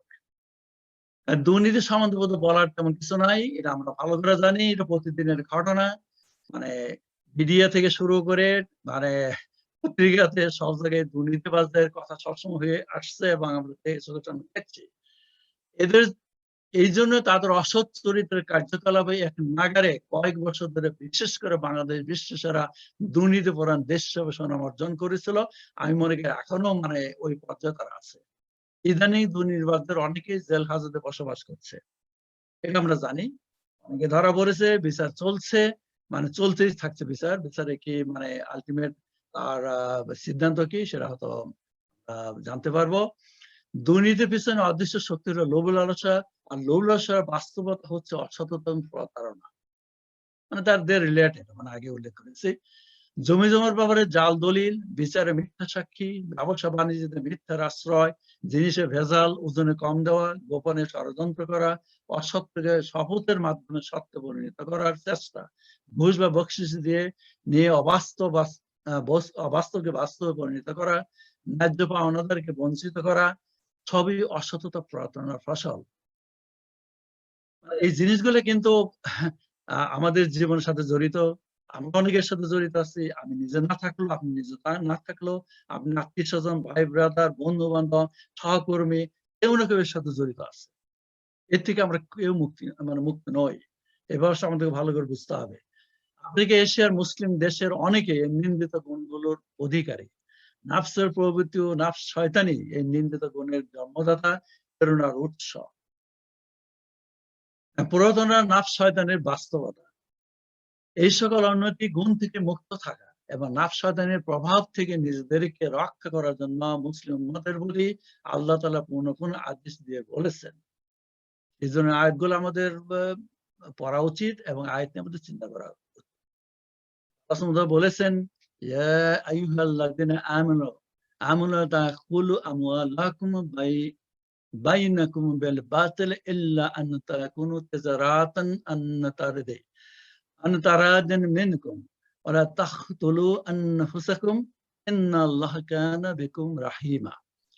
দুর্নীতি সম্বন্ধে বোধহয় বলার তেমন কিছু নাই। এটা আমরা ভালো করে জানি। এটা প্রতিদিনের ঘটনা। মানে মিডিয়া থেকে শুরু করে মানে পত্রিকাতে সব জায়গায় দুর্নীতিবাজদের কথা সবসময় হয়ে আসছে এবং আমরা চোখের সামনে দেখছি। এদের এইজন্য তাদের অসৎ চরিত্রের কার্যকলাপে এক নাগাড়ে কয়েক বছর ধরে বিশেষ করে বাংলাদেশ বিশ্বের দুর্নীতিপরায়ণ দেশ হিসেবে সুনাম অর্জন করেছিল। আমি মনে করি এখনো মানে ওই পর্যায়ে তারা আছে। ইদানিং দুর্নীতিবাজদের অনেকেই জেল হাজতে বসবাস করছে। এটা আমরা জানি। অনেকে ধরা পড়েছে, বিচার চলছে, মানে চলতেই থাকছে বিচার। বিচারে কি মানে আল্টিমেট তার সিদ্ধান্ত কি সেটা হয়তো জানতে পারবো। দুর্নীতির পিছনে অদৃশ্য শক্তি হলো লোভ লালসা, আর লোভ লালসার বাস্তবতা হচ্ছে অসচেতন প্রতারণা। মানে তাদের রিলেটেড মানে আগে উল্লেখ করেছি। জমি জমার ব্যাপারে জাল দলিল, বিচারে মিথ্যা সাক্ষী, ব্যবসা বাণিজ্যে মিথ্যার আশ্রয়, জিনিসে ভেজাল, ওজনে কম দেওয়া, গোপনে ষড়যন্ত্র করা, অসত্যকে শপথের মাধ্যমে সত্যে পরিণত করার চেষ্টা, ঘুষ বা বকশিস দিয়ে নিয়ে অবাস্তবকে বাস্তবে পরিণত করা, ন্যায্য পাওনাদারকে বঞ্চিত করা, সবই অসততা প্রতারণার ফসল। এই জিনিসগুলো কিন্তু আমাদের জীবনের সাথে জড়িত। আমরা অনেকের সাথে জড়িত আছি। আমি নিজে না থাকলেও, আপনি নিজে না থাকলেও, আপনি আত্মীয়-স্বজন, ভাই ব্রাদার, বন্ধু-বান্ধব, সহকর্মী কেউ না কেউ এর সাথে জড়িত আছে। এর থেকে আমরা কেউ মুক্ত নই। এই ব্যাপারটা আমাদেরকে ভালো করে বুঝতে হবে। আফ্রিকা এশিয়ার মুসলিম দেশের অনেকে এই নিন্দিত গুণগুলোর অধিকারী। নাফসের প্রবৃত্তি ও নাফস শয়তানি এই নিন্দিত গুণের জন্মদাতা, প্রেরণার উৎস। পুরাতন নাফস শয়তানের বাস্তবতা। এই সকল অনৈতিক গুণ থেকে মুক্ত থাকা এবং নাফস শয়তানের প্রভাব থেকে নিজেদেরকে রক্ষা করার জন্য মুসলিম উম্মতের প্রতি আল্লাহ তাআলা পূর্ণ আদেশ দিয়ে বলেছেন। এই জন্য আয়াতগুলো আমাদের পড়া উচিত এবং আয়াত নিয়ে আমাদের চিন্তা করা উচিত। রাসূলুল্লাহ বলেছেন, ইয়া আইয়ুহাল্লাযিনা আমানু আমানু তাকুলু আমওয়ালাকুম বাইনাকুম বিল বাতিল ইল্লা আন তাকুনু তিজারাতান আন তারাদিন মিনকুম ওয়া লা তাকতুলু আনফুসাকুম ইন্নাল্লাহা কানা বিকুম রাহিমা।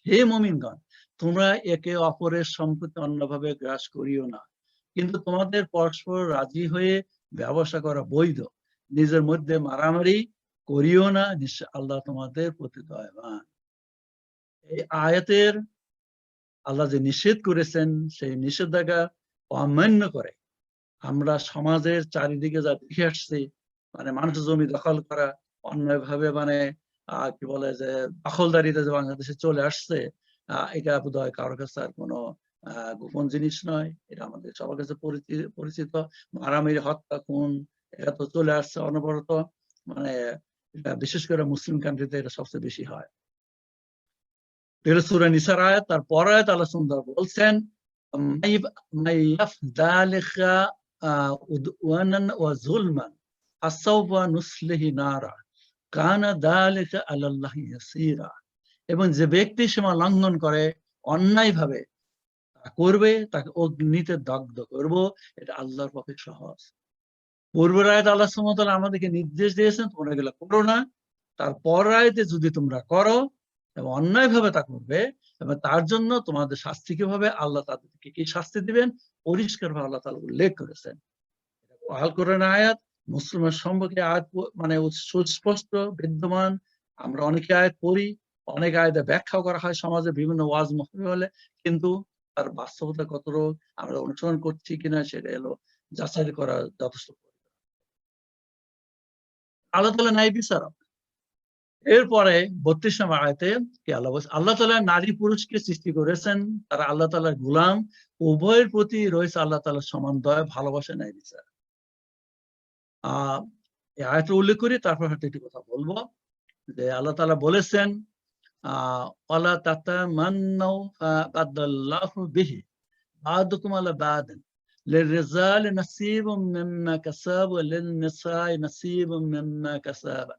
হে মুমিনগণ, তোমরা একে অপরের সম্পত্তি অন্যভাবে গ্রাস করিও না, কিন্তু তোমাদের পরস্পর রাজি হয়ে ব্যবসা করা বৈধ। নিজের মধ্যে মারামারি করিও না, নিশ্চয় আল্লাহ তোমাদের প্রতি দয়াবান। এই আয়াতের আল্লাহ যে নিষেধ করেছেন সেই নিষেধাজ্ঞা অমান্য করে আমরা সমাজের চারিদিকে যা দেখে আসছি, মানে মানুষের জমি দখল করা, অন্যায়ভাবে মানে কি বলে যে দখলদারিতে যে বাংলাদেশে চলে আসছে, এটা বোধহয় কারোর কাছে আর কোনো গোপন জিনিস নয়। এটা আমাদের সবার কাছে পরিচিত। মারামারি, হত্যা, খুন এটা তো চলে আসছে অনবরত। মানে এটা বিশেষ করে মুসলিম কান্ট্রিতে এটা সবচেয়ে বেশি হয়। এটা সূরা নিসার আয়াত। তার পরের আয়াত আল্লাহ সুবহানাহু ওয়া তাআলা বলছেন, যালিকা উদওয়ানান ওয়া যুলমান ফাসাউফা নুসলিহি নারা কানা যালিকা আলাল্লাহি ইয়াসীরা। এবং যে ব্যক্তি সীমা লঙ্ঘন করে অন্যায়ভাবে করবে তাকে অগ্নিতে দগ্ধ করব, এটা আল্লাহর পক্ষে সহজ। পূর্বের আয়াতে আল্লাহ সুবহানাহু ওয়া তাআলা আমাদেরকে নির্দেশ দিয়েছেন তোমরা এগুলো করো না, তারপর আয়াতে যদি তোমরা করো এবং অন্যায়ভাবে তা করবে এবং তার জন্য তোমাদের শাস্তি কি হবে, আল্লাহ তাদেরকে কি শাস্তি দিবেন পরিষ্কারভাবে আল্লাহ তাআলা উল্লেখ করেছেন। আল কোরআনের আয়াত, মুসলমান সম্পর্কে আয়াত মানে সুস্পষ্ট বিদ্যমান। আমরা অনেকে আয়াত পড়ি, অনেক আয়াতে ব্যাখ্যা করা হয় সমাজে বিভিন্ন ওয়াজ মাহফিলে, কিন্তু তার বাস্তবতা কতটুকু আমরা অনুসরণ করছি কিনা সেটা হলো যাচাই করা যথেষ্ট। আল্লাহ তাআলা ন্যায় বিচারক। এরপরে ৩২ নম্বর আয়াতে কি আল্লাহ বলছেন, আল্লাহ তাআলা নারী পুরুষকে সৃষ্টি করেছেন, তারা আল্লাহ তাআলার গোলাম, উভয়ের প্রতি রয়েছে আল্লাহ তাআলার সমান দয়া, ভালোবাসা, ন্যায় বিচার। এই আয়াতটা উল্লেখ করি, তারপর হয়তো একটি কথা বলবো যে আল্লাহ তাআলা বলেছেন ওয়ালা তাতামান্নাউ ফাদাল্লাহু বিহি বা'দুকুম আলা বা'দিন লিররিজালি নাসীবুম মিম্মা কাসাবু ওয়া লিন-নিসাই নাসীবুম মিম্মা কাসাবা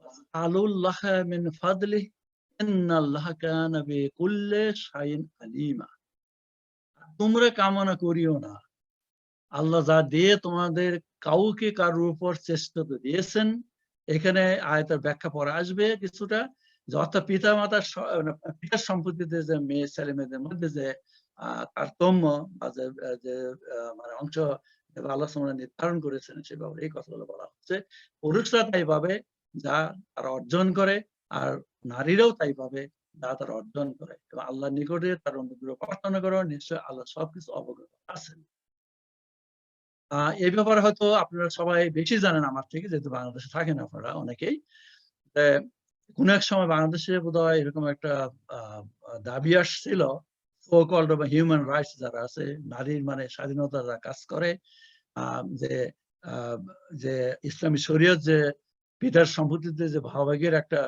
ওয়াসআলুল্লাহা মিন ফাদলিহি ইন্নাল্লাহা কানা বিকুল্লি শাইইন আলিমা। তোমরা কামনা করিও না, আল্লাহ যা দিয়ে তোমাদের কাউকে কারোর উপর শ্রেষ্ঠত্ব দিয়েছেন। এখানে আয়াতের ব্যাখ্যা পরে আসবে কিছুটা, যে অর্থাৎ পিতা মাতার পিতার সম্পত্তিতে যে মেয়ে ছেলে মেয়েদের মধ্যে যে তারতম্য বা যে মানে অংশ আল্লাহ সুবহানাহু নির্ধারণ করেছেন সে ব্যাপারে এই কথাগুলো বলা হচ্ছে। পুরুষরা তাই পাবে যা তারা অর্জন করে, আর নারীরাও তাই পাবে যা তারা অর্জন করে, এবং আল্লাহর নিকটে তার অনুগ্রহ প্রার্থনা করো, নিশ্চয় আল্লাহ সবকিছু অবগত আছেন। এই ব্যাপারে হয়তো আপনারা সবাই বেশি জানেন আমার থেকে, যেহেতু বাংলাদেশে থাকেন আপনারা অনেকেই। কোন এক সময় বাংলাদেশে বোধহয় এরকম একটা দাবি আসছিল, সো কল্ড হিউম্যান রাইটস যারা আছে, নারীর মানে স্বাধীনতা যারা কাজ করে, যে যে ইসলামী শরীয়ত যে পিতার সম্পত্তিতে যে ভাগাভাগির একটা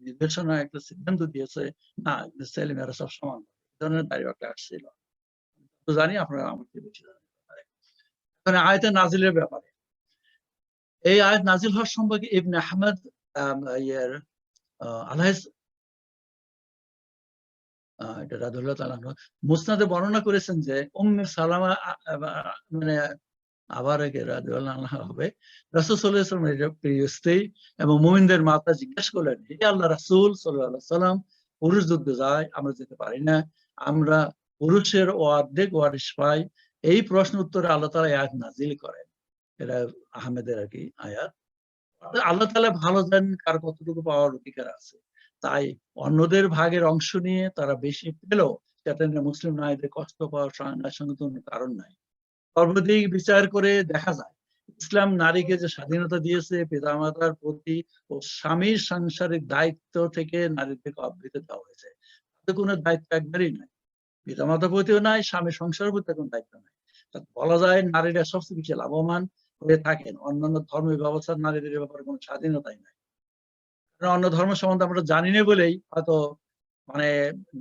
নির্দেশনা, একটা সিদ্ধান্ত দিয়েছে, না ছেলে মেয়েরা সব সমান, এই ধরনের দাবি একটা আসছিল। তো জানি আপনারা আমার থেকে বেশি জানেন। আয়াতে নাজিলের ব্যাপারে, এই আয়াত নাজিল হওয়ার সম্পর্কে ইবনে আহমদ মুসনাদে বর্ণনা করেছেন যে উম্মে সালামা মানে আবার হবে রাসূল সাল্লাল্লাহু আলাইহি ওয়াসাল্লামের প্রিয় স্ত্রী এবং মুমিনদের মাতা জিজ্ঞেস করলেন, হে আল্লাহ রাসূল সাল্লাল্লাহু আলাইহি সাল্লাম, পুরুষ যুদ্ধে যায়, আমরা যেতে পারি না, আমরা পুরুষের অর্ধেক ওয়ারিশ পাই। এই প্রশ্ন উত্তরে আল্লাহ তাআলা আয়াত নাজিল করেন। এটা আহমেদের আর কি আয়াত। আল্লাহ তাআলা ভালো জানেন কার কতটুকু পাওয়ার অধিকার আছে। তাই অন্যদের ভাগের অংশ নিয়ে তারা বেশি পেলেও সেটা নিয়ে মুসলিম নারীদের কষ্ট পাওয়ার সঙ্গে কোনো কারণ নাই। সর্বদিক বিচার করে দেখা যায় ইসলাম নারীকে যে স্বাধীনতা দিয়েছে, পিতামাতার প্রতি ও স্বামীর সাংসারিক দায়িত্ব থেকে নারীদেরকে অব্যাহতি দেওয়া হয়েছে। তাদের কোনো দায়িত্ব একবারই নাই, পিতামাতার প্রতিও নাই, স্বামী সংসারের প্রতি কোনো দায়িত্ব নাই। বলা যায় নারীরা সবচেয়ে বেশি লাভবান হয়ে থাকেন। অন্যান্য ধর্মের ব্যবস্থার নারীদের ব্যাপারে কোনো স্বাধীনতাই নাই। অন্য ধর্ম সম্বন্ধে আমরা জানি না বলেই হয়তো মানে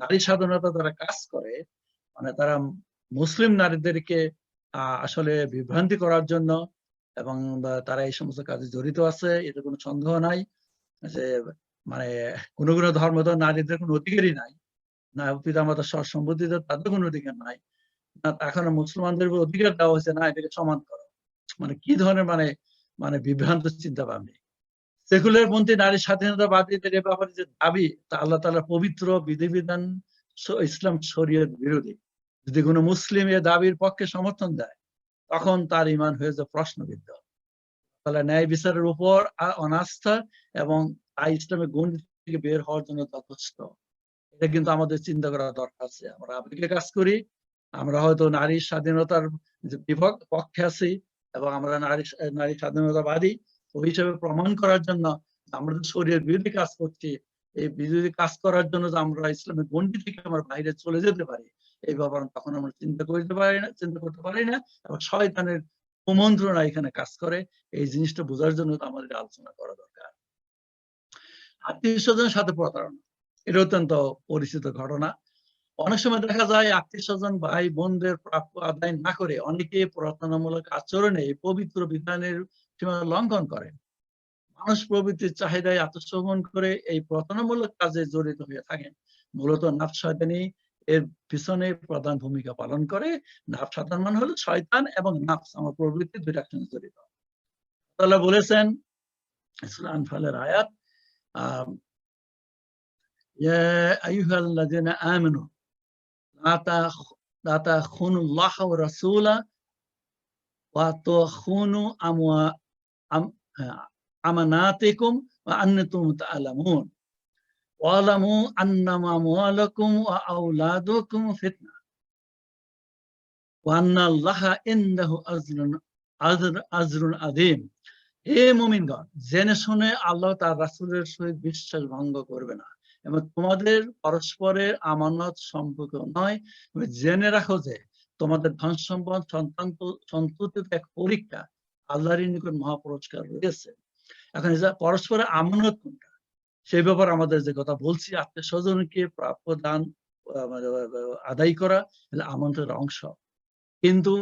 নারী স্বাধীনতা তারা কাজ করে, মানে তারা মুসলিম নারীদেরকে আসলে বিভ্রান্তি করার জন্য, এবং তারা এই সমস্ত কাজে জড়িত আছে, এতে কোনো সন্দেহ নাই যে মানে কোনো কোনো ধর্ম তো নারীদের কোনো অধিকারই নাই, না পিতামাতার সম্পত্তিতে তাদের কোনো অধিকার নাই, না এখন মুসলমানদের অধিকার দেওয়া হয়েছে না এটাকে সমান করো। মানে কি ধরনের মানে মানে বিভ্রান্ত চিন্তা ভাবনা। সেকুলার পন্থী নারী স্বাধীনতাবাদীদের এ ব্যাপারে যে দাবি, তা আল্লাহ তাআলার পবিত্র বিধিবিধান ইসলাম শরীয়ত বিরোধী। যদি কোনো মুসলিম এ দাবির পক্ষে সমর্থন দেয় তখন তার ঈমান হয়ে যায় প্রশ্নবিদ্ধ। তাহলে ন্যায় বিচারের উপর অনাস্থা এবং তাই ইসলামের গণ্ডি থেকে বের হওয়ার জন্য যথেষ্ট। এটা কিন্তু আমাদের চিন্তা করা দরকার আছে। আমরা আবেগে কাজ করি, আমরা হয়তো নারীর স্বাধীনতার যে পক্ষে আছি এবং আমরা নারী স্বাধীনতাবাদী, ওই হিসেবে প্রমাণ করার জন্য আমরা যে শরীরের বিরোধী কাজ করছি, এই বিরোধী কাজ করার জন্য যে আমরা ইসলামের গণ্ডি থেকে আমরা বাইরে চলে যেতে পারি, এই ব্যাপারে তখন আমরা চিন্তা করতে পারি না এবং শয়তানের কুমন্ত্রণা এখানে কাজ করে। এই জিনিসটা বোঝার জন্য আমাদের আলোচনা করা দরকার। আত্মীয়-স্বজনের সাথে প্রতারণা, এটা অত্যন্ত পরিচিত ঘটনা। অনেক সময় দেখা যায় আত্মীয়-স্বজন ভাই বোনদের প্রাপ্য আদায় না করে অনেকে প্রতারণামূলক আচরণে পবিত্র বিধানের সীমা লঙ্ঘন করে। মানুষ প্রবৃত্তির চাহিদায় আত্মসমর্পণ করে এই প্রতারণামূলক কাজে জড়িত হয়ে থাকেন। মূলত নাফস শয়তানি এর পিছনে প্রধান ভূমিকা পালন করে। নাফস সাধারণ মানে হলো শয়তান এবং নাফস আমার প্রবৃত্তি দুইটা একসঙ্গে জড়িত। আল্লাহ বলেছেন সূরা আনফালের আয়াত ইয়া আইয়ুহাল্লাযিনা আমানু লা তাখুনুল্লাহ ওয়া রাসূলা ওয়া তাখুনু আমানাতিকুম ওয়া আনতুম তা'লামুন ওয়ালামু আন্নামা আমওয়ালাকুম ওয়া আওলাদুকুম ফিতনা ওয়া আন্নাল্লাহা ইনদাহু আজরুন আযীম। হে মুমিনগণ, জেনে শুনে আল্লাহ তার রাসূলের সহিত বিশ্বাস ভঙ্গ করবে না এবং তোমাদের পরস্পরের আমানত সম্পর্ক নয়। তুমি জেনে রাখো যে তোমাদের ধন সম্পদ সন্ততিতে এক পরীক্ষা, আল্লাহর নিকট মহাপুরস্কার রয়েছে। এখন পরস্পরের আমানত কোনটা সেই ব্যাপারে আমাদের যে কথা বলছি, আত্মীয় স্বজনকে প্রাপ্য দান আদায় করা আমানতের অংশ। কিন্তু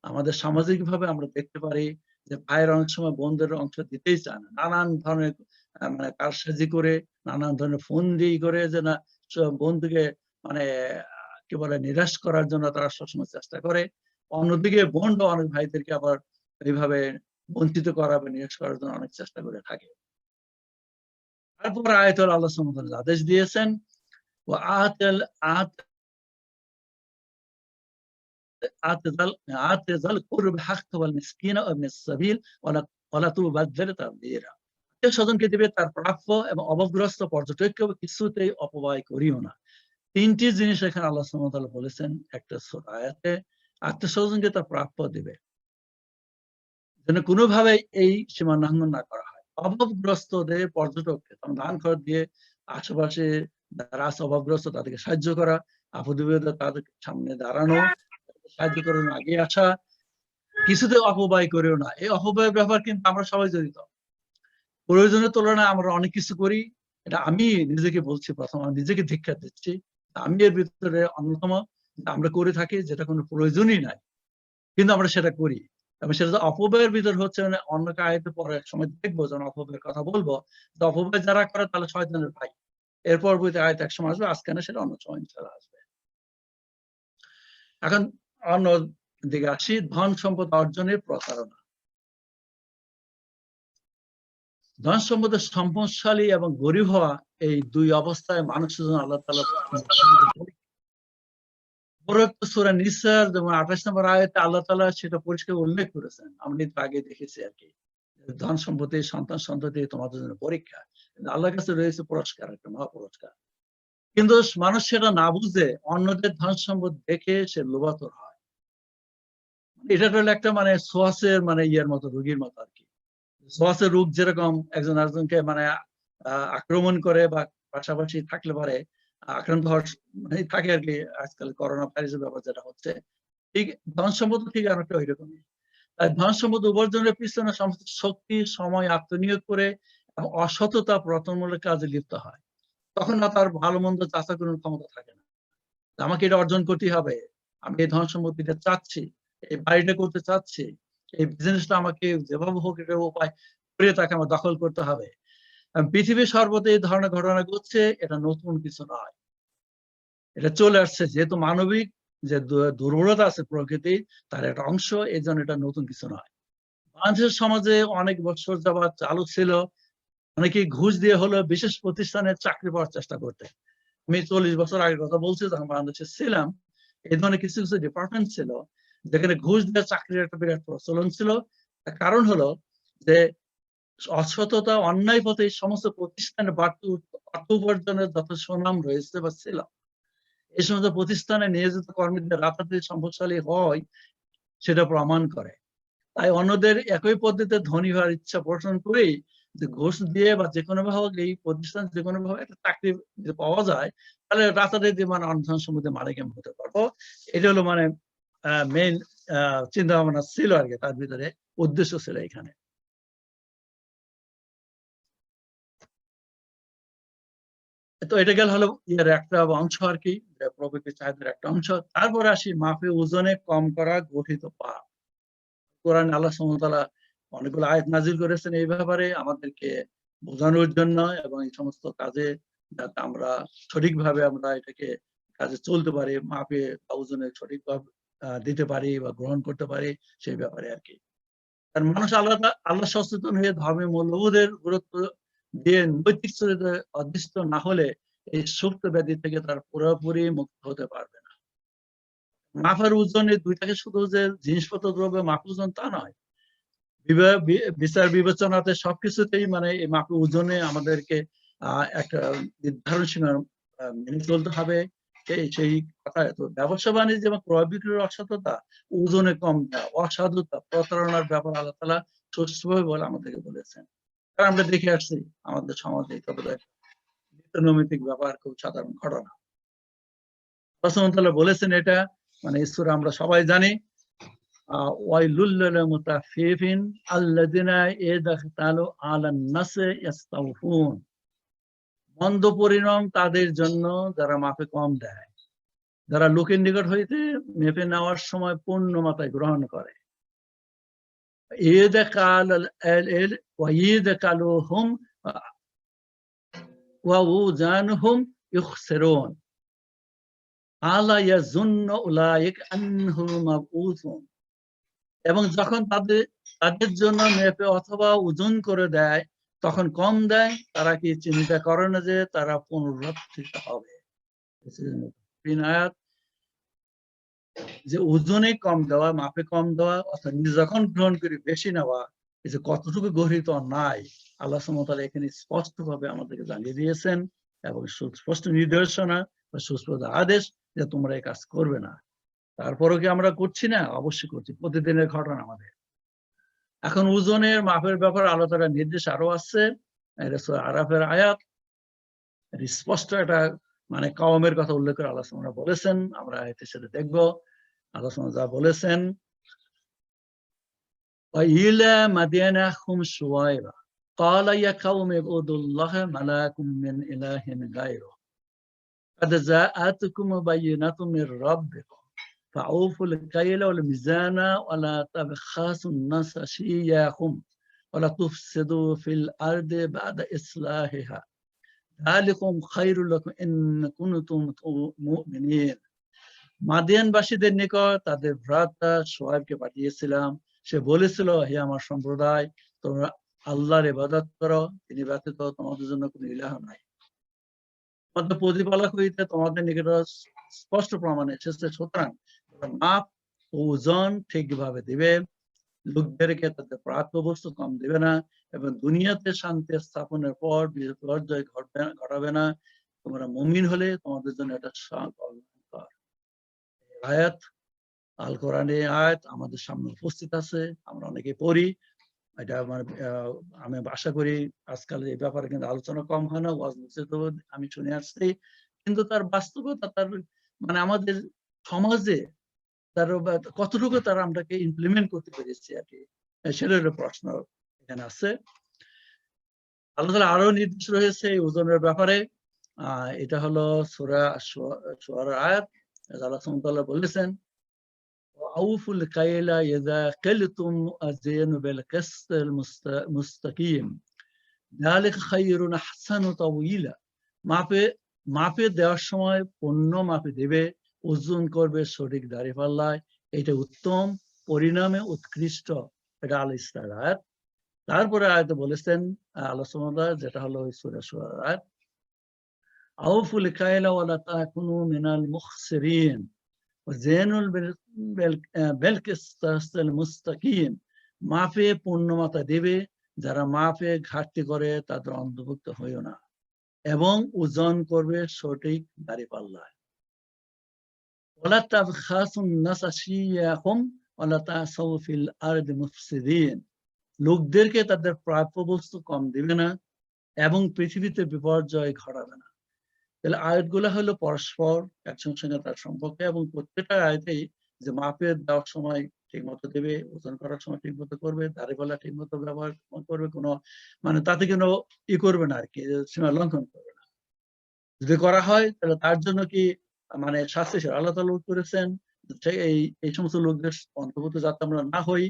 আমাদের সামাজিক ভাবে আমরা দেখতে পারি যে ভাইয়ের অনেক সময় বোনদের অংশ দিতেই চায় না, নানান ধরনের মানে কারসাজি করে, নানান ধরনের ফোন দিয়ে করে যে না বন্ধুকে মানে কি বলে নিরাশ করার জন্য তারা সবসময় চেষ্টা করে। অন্যদিকে বোনরা অনেক ভাইদেরকে আবার এইভাবে বঞ্চিত করা বা নিরাশ করার জন্য অনেক চেষ্টা করে থাকে। তারপর আয়াতুল আল্লাহ সুবহানাহু ওয়া তাআলা আদেশ দিয়েছেন ওয়া আতিযাল কুরবা হাক্কা ওয়াল মিসকিনা ওয়া ইবনাস সাবিল ওয়ালা তুবাযজির তাবযীরা। আত্মীয়-স্বজনকে দিবে তার প্রাপ্য এবং অভাবগ্রস্ত পর্যটককে কিছুতেই অপব্যয় করিও না। তিনটি জিনিস এখানে আল্লাহ সুবহানাহু ওয়া তাআলা বলেছেন একটা সূরা আয়াতে। আত্মীয়-স্বজনকে তার প্রাপ্য দিবে, যেন কোনোভাবে এই সীমা লঙ্ঘন না করা হয়। অভাবগ্রস্তদের পর্যটককে দান খরচ দিয়ে আশেপাশে যারা আছে অভাবগ্রস্ত তাদেরকে সাহায্য করা, আপদ-বিপদে তাদের সামনে দাঁড়ানো, সাহায্য করার এগিয়ে আসা, কিছুতে অপব্যয় করেও না। এই অপব্যয়ের ব্যাপার কিন্তু আমরা সবাই জড়িত। প্রয়োজনের তুলনায় আমরা অনেক কিছু করি। এটা আমি নিজেকে বলছি, প্রথম আমি নিজেকে ধিক্কার দিচ্ছি। আমি এর ভিতরে অন্যতম। আমরা করে থাকি যেটা কোনো প্রয়োজনই নাই, কিন্তু আমরা সেটা করি এবং সেটা অপব্যয়ের ভিতর হচ্ছে। মানে অন্যকে আয়াতে পরে এক সময় দেখবো যখন অপব্যয়ের কথা বলবো, যে অপব্যয় যারা করে তাহলে শয়তানের ভাই। এর পরবর্তী আয়াত এক সময় আসবে, আজকে না, সেটা অন্য সময় ইনশাআল্লাহ আসবে। এখন অন্য দিকে আসি, ধন সম্পদ অর্জনের প্রতারণা। ধন সম্পদের সম্পদশালী এবং গরিব হওয়া, এই দুই অবস্থায় মানুষের জন্য আল্লাহ তাআলা সূরা নিসার যেমন ২৮ নম্বর আয়াতে আল্লাহ তাআলা সেটা পরিষ্কার উল্লেখ করেছেন। আমরা একটু আগে দেখেছি আর কি। ধন সম্পত্তি, সন্তান সন্ততি তোমাদের জন্য পরীক্ষা। আল্লাহর কাছে রয়েছে পুরস্কার, একটা মহা পুরস্কার। কিন্তু মানুষ সেটা না বুঝে অন্যদের ধন সম্পদ দেখে সে লোভাতুর হয়। এটা হলো একটা মানে সোয়াসের মানে ইয়ের মতো, রোগীর মতো আর কি। সোয়াসের রোগ যেরকম একজন আরেকজনকে মানে আক্রমণ করে বা পাশাপাশি থাকলে পারে আক্রান্ত হওয়ার থাকে আর কি। আজকাল করোনা ভাইরাসের ব্যাপার যেটা হচ্ছে, ঠিক ধন সম্পদ ঠিক অনেকটা ওই রকমই। তাই ধন সম্পদ উপার্জনের পিছনে সমস্ত শক্তি, সময় আত্মনিয়োগ করে এবং অসততা প্রথমমূলক কাজে লিপ্ত হয়। তখন না তার ভালো মন্দ যাচাই করার ক্ষমতা থাকে না। আমাকে এটা অর্জন করতেই হবে, আমি এই ধন সম্পত্তিটা চাচ্ছি, এই বাড়িটা করতে চাচ্ছি, এই বিজনেসটা আমাকে যেভাবে হোক এটা উপায় করে তাকে আমার দখল করতে হবে। পৃথিবীর সর্বত্র এই ধরনের ঘটনা ঘটছে, এটা নতুন কিছু নয়। এটা চলে আসছে, যেহেতু মানবিক যে দুর্বলতা আছে প্রকৃতি তার একটা অংশ, এই জন্য এটা নতুন কিছু নয়। বাংলাদেশের সমাজে অনেক বছর যাবৎ চালু ছিল, অনেকেই ঘুষ দিয়ে হলো বিশেষ প্রতিষ্ঠানে চাকরি পাওয়ার চেষ্টা করতে। আমি ৪০ বছর আগের কথা বলছি, যখন বাংলাদেশে ছিলাম, এই ধরনের কিছু কিছু ডিপার্টমেন্ট ছিল যেখানে ঘুষ দিয়ে চাকরির একটা বিরাট প্রচলন ছিল। কারণ হলো যে অসততা, অন্যায় পথে এই সমস্ত প্রতিষ্ঠানে অর্থ উপার্জনের যত সুনাম রয়েছে বা ছিল, এই সমস্ত প্রতিষ্ঠানে নিয়োজিত কর্মীদের রাতারাতি সম্পদশালী হয় সেটা প্রমাণ করে। তাই অন্যদের একই পদ্ধতিতে ধনী হওয়ার ইচ্ছা পোষণ করেই যে ঘুষ দিয়ে বা যেকোনো ভাবে এই প্রতিষ্ঠান যেকোনো ভাবে একটা চাকরি যদি পাওয়া যায়, তাহলে রাতারাতি মানে অন্ধন সম্পত্তি মালিক আমি হতে পারবো। এটা হলো মানে মেইন চিন্তা ভাবনা ছিল আর কি, তার ভিতরে উদ্দেশ্য ছিল এখানে। তো এটা গেল হলো ইয়ের একটা অংশ আর কি, প্রকৃতির চাহিদার একটা অংশ। তারপরে আসি মাপে ওজনে কম করা গঠিত পাপ। কোরআনে আল্লাহ সুবহানাহু ওয়া তাআলা অনেকগুলো আয়াত নাযিল করেছেন এই ব্যাপারে আমাদেরকে বোঝানোর জন্য এবং এই সমস্ত কাজে যাতে আমরা সঠিকভাবে আমরা এটাকে কাজে চলতে পারে, মাপে বা ওজনে সঠিকভাবে দিতে পারি বা গ্রহণ করতে পারি, সেই ব্যাপারে আর কি। কারণ মানুষ আল্লাহ সচেতন হয়ে ধর্মের মূল্যবোধের গুরুত্ব দিয়ে নৈতিক চরিত্রে অধিষ্ঠ না হলে এই সুপ্ত ব্যাধি থেকে তার পুরোপুরি মুক্ত হতে পারবে না। মাপের ওজনে দুইটাকে শুধু যে জিনিসপত্র দ্রব্য মাপ ওজন তা নয়, বিচার বিবেচনাতে সবকিছুতেই মানে এই মাপের ওজনে আমাদেরকে একটা নির্ধারণ সীমা মেনে চলতে হবে। সেই কথা। তো ব্যবসা বাণিজ্য এবং ক্রয় বিক্রয়ের অসততা, ওজনে কম দেওয়া, অসাধুতা, প্রতারণার ব্যাপার আল্লাহ তাআলা সুস্পষ্টভাবে বলে আমাদেরকে বলেছেন। কারণ আমরা দেখে আসছি আমাদের সমাজে নিত্যনৈমিত্তিক ব্যাপার, খুব সাধারণ ঘটনা। আল্লাহ সুবহানাহু ওয়া তাআলা বলেছেন এটা, মানে সূরা আমরা সবাই জানি, ওয়াইলুল লিল মুতাফফিফিন আল্লাযিনা ইযা ইখতালু আলান নাসি ইস্তাওফুন। মন্দ পরিণাম তাদের জন্য যারা মাপে কম দেয়, যারা লোকের নিকট হইতে মেপে নেওয়ার সময় পূর্ণ মাত্রায় গ্রহণ করে। ইযা কালুহুম ওয়া উযানুহুম ইখসিরুন আলা ইয়াযুন্নু উলাইকা আন্নাহুম মাবউসুন। এবং যখন তাদের জন্য মেপে অথবা ওজন করে দেয়, তখন কম দেয়, তারা কি চিন্তা করে না যে তারা পুনরুত্থিত হবে। যে ওজনে কম দেওয়া, মাপে কম দেওয়া, অর্থাৎ যখন গ্রহণ করি বেশি নেওয়া, এই যে কতটুকু গর্হিত নাই, আল্লাহ সুবহানাহু ওয়া তাআলা এখানে স্পষ্টভাবে আমাদেরকে জানিয়ে দিয়েছেন এবং সুস্পষ্ট নির্দেশনা বা সুস্পষ্ট আদেশ যে তোমরা এই কাজ করবে না। তারপরেও কি আমরা করছি না? অবশ্যই করছি, প্রতিদিনের ঘটনা আমাদের। এখন ওজনের মাপের ব্যাপারে আল্লাহ তাআলার নির্দেশ আরো আছে। এটা সূরা আরাফের আয়াত। স্পষ্ট একটা মানে কওমের কথা উল্লেখ করে আল্লাহ সুবহানাহু ওয়া তাআলা বলেছেন। আমরা আয়াতের সাথে দেখব আল্লাহ সুবহানাহু ওয়া তাআলা বলেছেন, ওয়া ইলা মাদিয়ানা আখুহুম শুআয়বা ক্বালা ইয়া কাওমি ইবুদুল্লাহা মা লাকুম মিন ইলাহিন গায়রুহু قد جاءتكم بينة من ربكم فأوفوا الكيل والميزان ولا تبخسوا الناس أشياءهم ولا تفسدوا في الأرض بعد إصلاحها ذلكم خير لكم إن كنتم مؤمنين। মাদিয়ানবাসীদের নিকট তাদের ভ্রাতা শুআয়বকে পাঠিয়েছিলাম। সে বলেছিল, হে আমার সম্প্রদায়, তোমরা আল্লাহর ইবাদত করো, তিনি ব্যতীত তোমাদের জন্য কোনো ইলাহ নাই। তোমাদের প্রতিপালক হইতে তোমাদের নিকট স্পষ্ট প্রমাণ এসেছে, সুতরাং মাপ ও ওজন ঠিকভাবে দিবে, লোকদেরকে তাদের প্রাপ্যবস্তু কম দিবে না এবং দুনিয়াতে শান্তি স্থাপনের পর বিপর্যয় ঘটাবে না। তোমরা মুমিন হলে তোমাদের জন্য এটা কল্যাণকর। আয়াত, আল কোরআনে আয়াত আমাদের সামনে উপস্থিত আছে, আমরা অনেকে পড়ি। এটা মানে আমি আশা করি আজকাল এই ব্যাপারে কিন্তু আলোচনা কম হয় না, ওয়াজ তো আমি শুনে আসছি, কিন্তু তার বাস্তবতা, তার মানে আমাদের সমাজে তার কতটুকু তারা আমরাকে ইমপ্লিমেন্ট করতে পেরেছি আর কি, সেটার প্রশ্ন এখানে আছে। আল্লাহ তাআলা আরো নির্দেশ রয়েছে এই ওজনের ব্যাপারে। এটা হলো সূরা শুআরার আয়াত। আল্লাহ সুবহানাহু ওয়া তাআলা বলেছেন, আউফুল কাইলা ইযা কিলতুম আযিনু বিল কিসতিল মুস্তাকিম যালিকা খায়রুন আহসানু তাওয়িলা। মাপে দেওয়ার সময় পণ্য মাপে দেবে, ওজন করবে সঠিক দাঁড়িপাল্লায়, এটা উত্তম, পরিণামে উৎকৃষ্ট। এটা আল ইসরার আয়াত। তারপরে আয়াতে বলেছেন আল্লাহ সুবহানাহু ওয়া তাআলা, যেটা হলো সূরা শুআরার আয়াত, আউফুল কাইলা ওয়া লা তাকুনু মিনাল মুখসিরিন ওয়াজিনুল বিল কিসতিল মুস্তাকিম। মাপে পূর্ণমাত্রা দেবে, যারা মাপে ঘাটতি করে তাদের অন্তর্ভুক্ত হইও না, এবং ওজন করবে সঠিক দাঁড়িপাল্লায়। ওয়ালা তাবখাসুন নাস আশিয়াহুম ওয়ালা তাসাউ ফিল আরদি মুফসিদিন। লোকদেরকে তাদের প্রাপ্য বস্তু কম দিবে না এবং পৃথিবীতে বিপর্যয় ঘটাবে না। তাহলে আয়াতগুলো হলো পরস্পর একসঙ্গে সঙ্গে তার সম্পর্কে, এবং প্রত্যেকটা আয়াতেই যে মাপে দেওয়ার সময় ঠিক মতো দেবে, ওজন করার সময় ঠিক মতো করবে, দাঁড়িপাল্লা ঠিক মতো ব্যবহার করবে, কোনো মানে তাতে কোনো করবে না আর কি, সীমা লঙ্ঘন করবে না। যদি করা হয় তাহলে তার জন্য কি মানে শাস্তি আল্লাহ তাআলা করেছেন, এই সমস্ত লোকদের অন্তর্ভুক্ত যাতে আমরা না হই।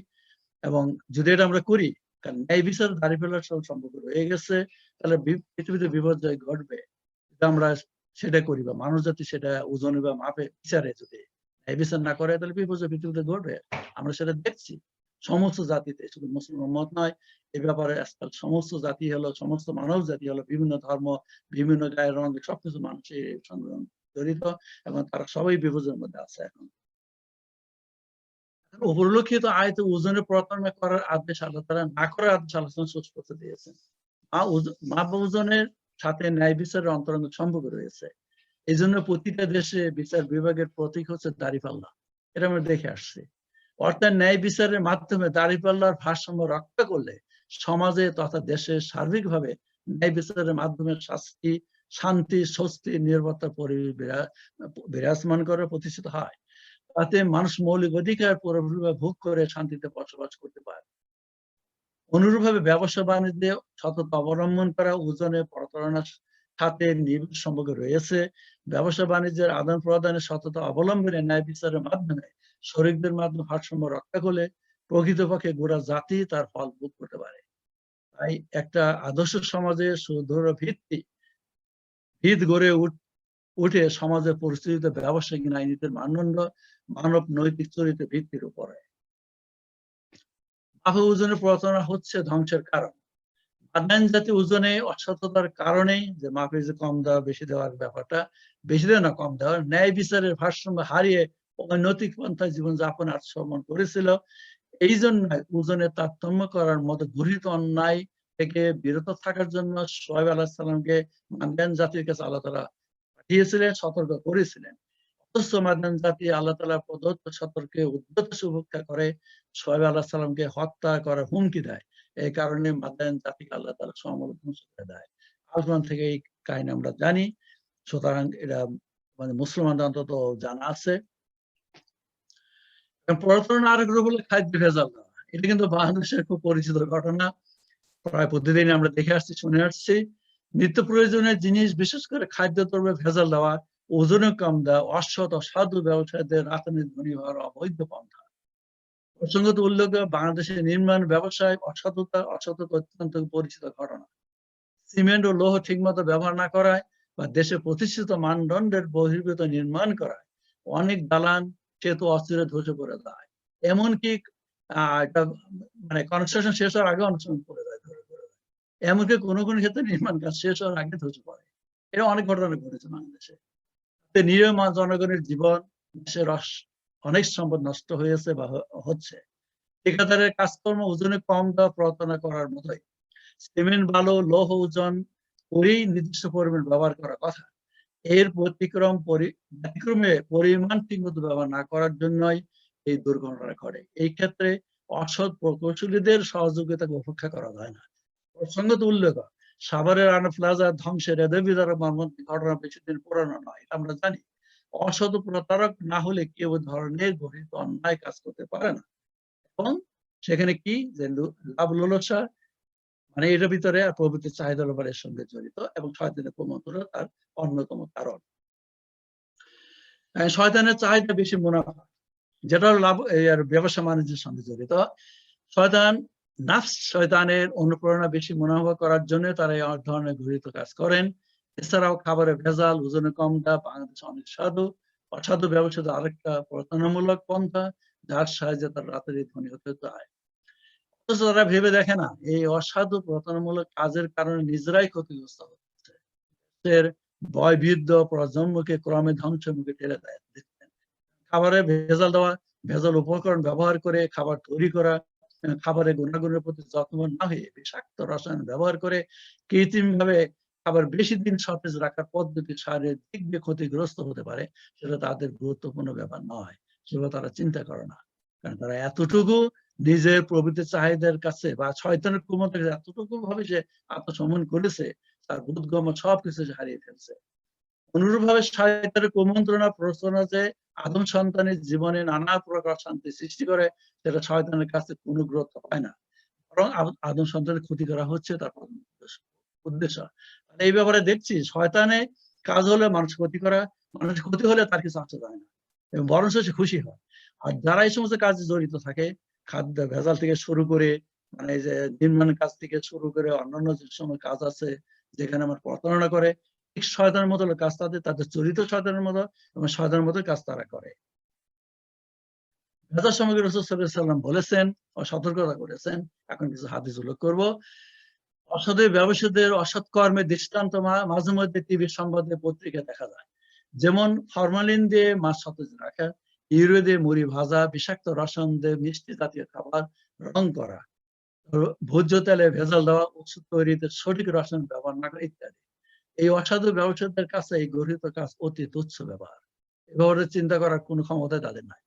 এবং যদি এটা আমরা করি, কারণ ন্যায় বিচার দাঁড়িপাল্লার সব সম্পর্ক রয়ে গেছে, তাহলে পৃথিবীতে বিপর্যয় ঘটবে। আমরা সেটা করি, বা মানুষ জাতি সেটা ওজনে বা মাপে বিচারে যদি ন্যায় বিচার না করে, তাহলে বিপর্যয় পৃথিবীতে ঘটবে। আমরা সেটা দেখছি সমস্ত জাতিতে, শুধু মুসলমান মত নয়, এ ব্যাপারে আজকাল সমস্ত জাতি হলো, সমস্ত মানব জাতি হলো, বিভিন্ন ধর্ম, বিভিন্ন গায়ের রঙ, সবকিছু মানুষের সঙ্গে জড়িত, এবং তারা সবাই বিপর্যয়ের মধ্যে আছে এখন। উপরিল্লিখিত আয়াতে ওজনের প্রতারণা করার আদেশ আল্লাহ তাআলা না করার আদেশ আল্লাহ সুস্পষ্ট দিয়েছেন। মাপ ওজনের সাথে ন্যায় বিচারের অন্তরঙ্গ সম্পর্ক রয়েছে। এই জন্য প্রতিটা দেশে বিচার বিভাগের প্রতীক হচ্ছে দাঁড়িপাল্লা। এটা আমরা দেখে আসছি। অর্থাৎ ন্যায় বিচারের মাধ্যমে দাঁড়িপাল্লার ভারসাম্য রক্ষা করলে সমাজে তথা দেশে সার্বিকভাবে ন্যায় বিচারের মাধ্যমে শাস্তি, শান্তি, স্বস্তি, নিরাপত্তা বিরাজমান করে প্রতিষ্ঠিত হয়। তাতে মানুষ মৌলিক অধিকার পুরোপুরিভাবে ভোগ করে শান্তিতে বসবাস করতে পারে। অনুরূপভাবে ব্যবসা বাণিজ্যে সততা অবলম্বন করা ওজনে প্রতারণার সাথে নিবিড় সম্পর্ক রয়েছে। ব্যবসা বাণিজ্যের আদান প্রদানের সততা অবলম্বনে ন্যায় বিচারের মাধ্যমে শরিকদের মাধ্যমে ভারসাম্য রক্ষা করলে প্রকৃতপক্ষে গোটা জাতি তার ফল ভোগ করতে পারে। তাই একটা আদর্শ সমাজে সুদৃঢ় ভিত গড়ে উঠে সমাজের পরিস্থিতিতে ব্যবসায়িক আইনীতির মানদণ্ড মানব নৈতিক চরিত্রের ভিত্তির উপরে। মাপে ওজনের প্রতারণা হচ্ছে ধ্বংসের কারণ। মাদান জাতি ওজনে অসততার কারণেই, যে মাপে যে কম দেওয়া বেশি দেওয়ার ব্যাপারটা, বেশি দেওয়া না কম দেওয়া, ন্যায় বিচারের ভারসাম্য হারিয়ে অনৈতিক পন্থায় জীবনযাপন আত্মসমর্পণ করেছিল। এই জন্য ওজনের তারতম্য করার মতো গৃহীত অন্যায় থেকে বিরত থাকার জন্য শোয়েব আলাইহিস সালামকে মাদান জাতির কাছে আল্লাহ তাআলা পাঠিয়েছিলেন, সতর্ক করেছিলেন। অথচ মাদান জাতি আল্লাহ তাআলা প্রদত্ত সতর্কে উদ্ধত সুরক্ষা করে শোয়েব আলাইহিস সালামকে হত্যা করার হুমকি দেয়। এই কারণে মাদান জাতিকে আল্লাহ তাআলা সমূলে ধ্বংস করে দেয়। আল কোরআন থেকে এই কাহিনী আমরা জানি। সুতরাং এটা মানে মুসলমানদের অন্তত জানা আছে। প্রতারণা আরেক রূপ হলো খাদ্য ভেজাল দেওয়া। এটা কিন্তু বাংলাদেশের খুব পরিচিত ঘটনা। প্রায় প্রতিদিন আমরা দেখে আসছি, শুনে আসছি। নিত্য প্রয়োজনীয় জিনিস, বিশেষ করে খাদ্যদ্রব্যে ভেজাল দেওয়া, ওজনে কম দেওয়া, অসৎ অসাধু ব্যবসায়ীদের রাজনীতি ধনী হওয়ার অবৈধ পন্থা। প্রসঙ্গত উল্লেখ্য, বাংলাদেশের নির্মাণ ব্যবসায় অসততা অত্যন্ত পরিচিত ঘটনা। সিমেন্ট ও লৌহ ঠিকমতো ব্যবহার না করায় বা দেশে প্রতিষ্ঠিত মানদণ্ডের বহির্ভূত নির্মাণ করায় অনেক দালান সেতু অস্থিরে ধসে পড়ে যায়। এমনকি এটা মানে কনস্ট্রাকশন শেষ হওয়ার আগে অনেক সময় পড়ে যায়, ধরে পড়ে যায়। এমনকি কোনো কোনো ক্ষেত্রে নির্মাণ কাজ শেষ হওয়ার আগে ধসে পড়ে। এটা অনেক ঘটনা ঘটেছে বাংলাদেশে। নিরীহ জনগণের জীবন, দেশের অনেক সম্পদ নষ্ট হয়েছে বা হচ্ছে। ঠিকাদারের কাজকর্ম ওজনে কম দেওয়া প্রতারণা করার মতোই। সিমেন্ট, বালু, লৌহ ওজন করেই নির্দিষ্ট পরিমাণ ব্যবহার করার কথা। এর ব্যতিক্রমে পরিমাণ ঠিকমতো ব্যবহার না করার জন্যই এই দুর্ঘটনা ঘটে। এই ক্ষেত্রে অসৎ প্রকৌশলীদের সহযোগিতাকে উপেক্ষা করা যায় না। প্রসঙ্গত উল্লেখ, সাভারের রানা প্লাজা ধ্বংসের হৃদয়বিদারক মর্মান্তিক ঘটনা বেশিদিন পুরানো নয়, আমরা জানি। অসৎ প্রতারক না হলে কেউ ধরনের গঠিত অন্যায় কাজ করতে পারে না। এবং সেখানে কি যে লাভ লালসা, মানে এটার ভিতরে প্রবৃত্তির চাহিদার ব্যাপারের সঙ্গে জড়িত, এবং শয়তানের কুমন্ত্রণা তার অন্যতম কারণ। শয়তানের চাহিদা বেশি মুনাফা, যেটা লাভ ব্যবসা বাণিজ্যের সঙ্গে জড়িত। শয়তানের অনুপ্রেরণা বেশি মুনাফা করার জন্য তারা এই ধরনের গৃহীত কাজ করেন। এছাড়াও খাবারের ভেজাল, ওজনে কম দেওয়া বাংলাদেশে অনেক অসাধু ব্যবসায়ীদের আরেকটা প্রতারণামূলক পন্থা, যার সাহায্যে তারা রাতারাতি ধনী হতে চায়। অথচ তারা ভেবে দেখে না, এই অসাধু প্রতারণামূলক কাজের কারণে নিজেরাই ক্ষতিগ্রস্ত হচ্ছে। ভয়ভীত প্রজন্মকে ক্রমে ধ্বংসের মুখে ঠেলে দেয়। খাবারে ভেজাল দেওয়া, ভেজাল উপকরণ ব্যবহার করে খাবার তৈরি করা, খাবারের গুণাগুণের প্রতি যত্নবান না হয়ে বিষাক্ত রসায়ন ব্যবহার করে কৃত্রিমভাবে খাবার বেশি দিন সতেজ রাখার পদ্ধতি শারীরিক দিক দিয়ে ক্ষতিগ্রস্ত হতে পারে, সেটা তাদের গুরুত্বপূর্ণ ব্যাপার নয়, সেটা তারা চিন্তা করে না। কারণ তারা এতটুকু নিজের প্রবৃত্তির চাহিদার কাছে বা শয়তানের কুমন্ত্রণা এতটুকু ভাবে যে আত্মসমর্পণ করেছে, তার বোধগম্য সবকিছু হারিয়ে ফেলছে। অনুরূপভাবে শয়তানের কুমন্ত্রণা প্ররোচনা যে আদম সন্তানের জীবনে নানা প্রকার শান্তি সৃষ্টি করে, সেটা শয়তানের কাছে কোনো গুরুত্ব পায় না, বরং আদম সন্তানের ক্ষতি করা হচ্ছে তার উদ্দেশ্য। এই ব্যাপারে দেখছি শয়তানের কাজ হলে মানুষ ক্ষতি করা, মানুষ ক্ষতি হলে তার কিছু আসতে যায় না, এবং বরং সে খুশি হয়। আর যারা এই সমস্ত কাজে জড়িত থাকে, খাদ্য ভেজাল থেকে শুরু করে, মানে যে নির্মাণ কাজ থেকে শুরু করে অন্যান্য যে সময় কাজ আছে যেখানে আমার প্রতারণা করে, ঠিক শয়তানের মতো কাজ তাদের চরিত্র শয়তানের মতো এবং শয়তানের মতো কাজ তারা করে। ভেজাল সামগ্রী রাসূল সাল্লাল্লাহু আলাইহি ওয়াসাল্লাম বলেছেন ও সতর্কতা করেছেন। এখন কিছু হাদিস উল্লেখ করব। অসৎ ব্যবসায়ীদের অসৎ কর্মের দৃষ্টান্ত মাঝে মধ্যে টিভি সংবাদে পত্রিকায় দেখা যায়। যেমন ফরমালিন দিয়ে মাছ সতেজ রাখা, ইউরিয়া দিয়ে মুড়ি ভাজা, বিষাক্ত রসায়ন দিয়ে মিষ্টি জাতীয় খাবার রং করা, ভোজ্য তেলে ভেজাল দেওয়া, ওষুধ তৈরিতে সঠিক রসায়ন ব্যবহার না করা ইত্যাদি। এই অসাধু ব্যবসায়ীদের কাছে এই গর্হিত কাজ অতি তুচ্ছ ব্যাপার। এভাবে চিন্তা করার কোনো ক্ষমতা তাদের নাই।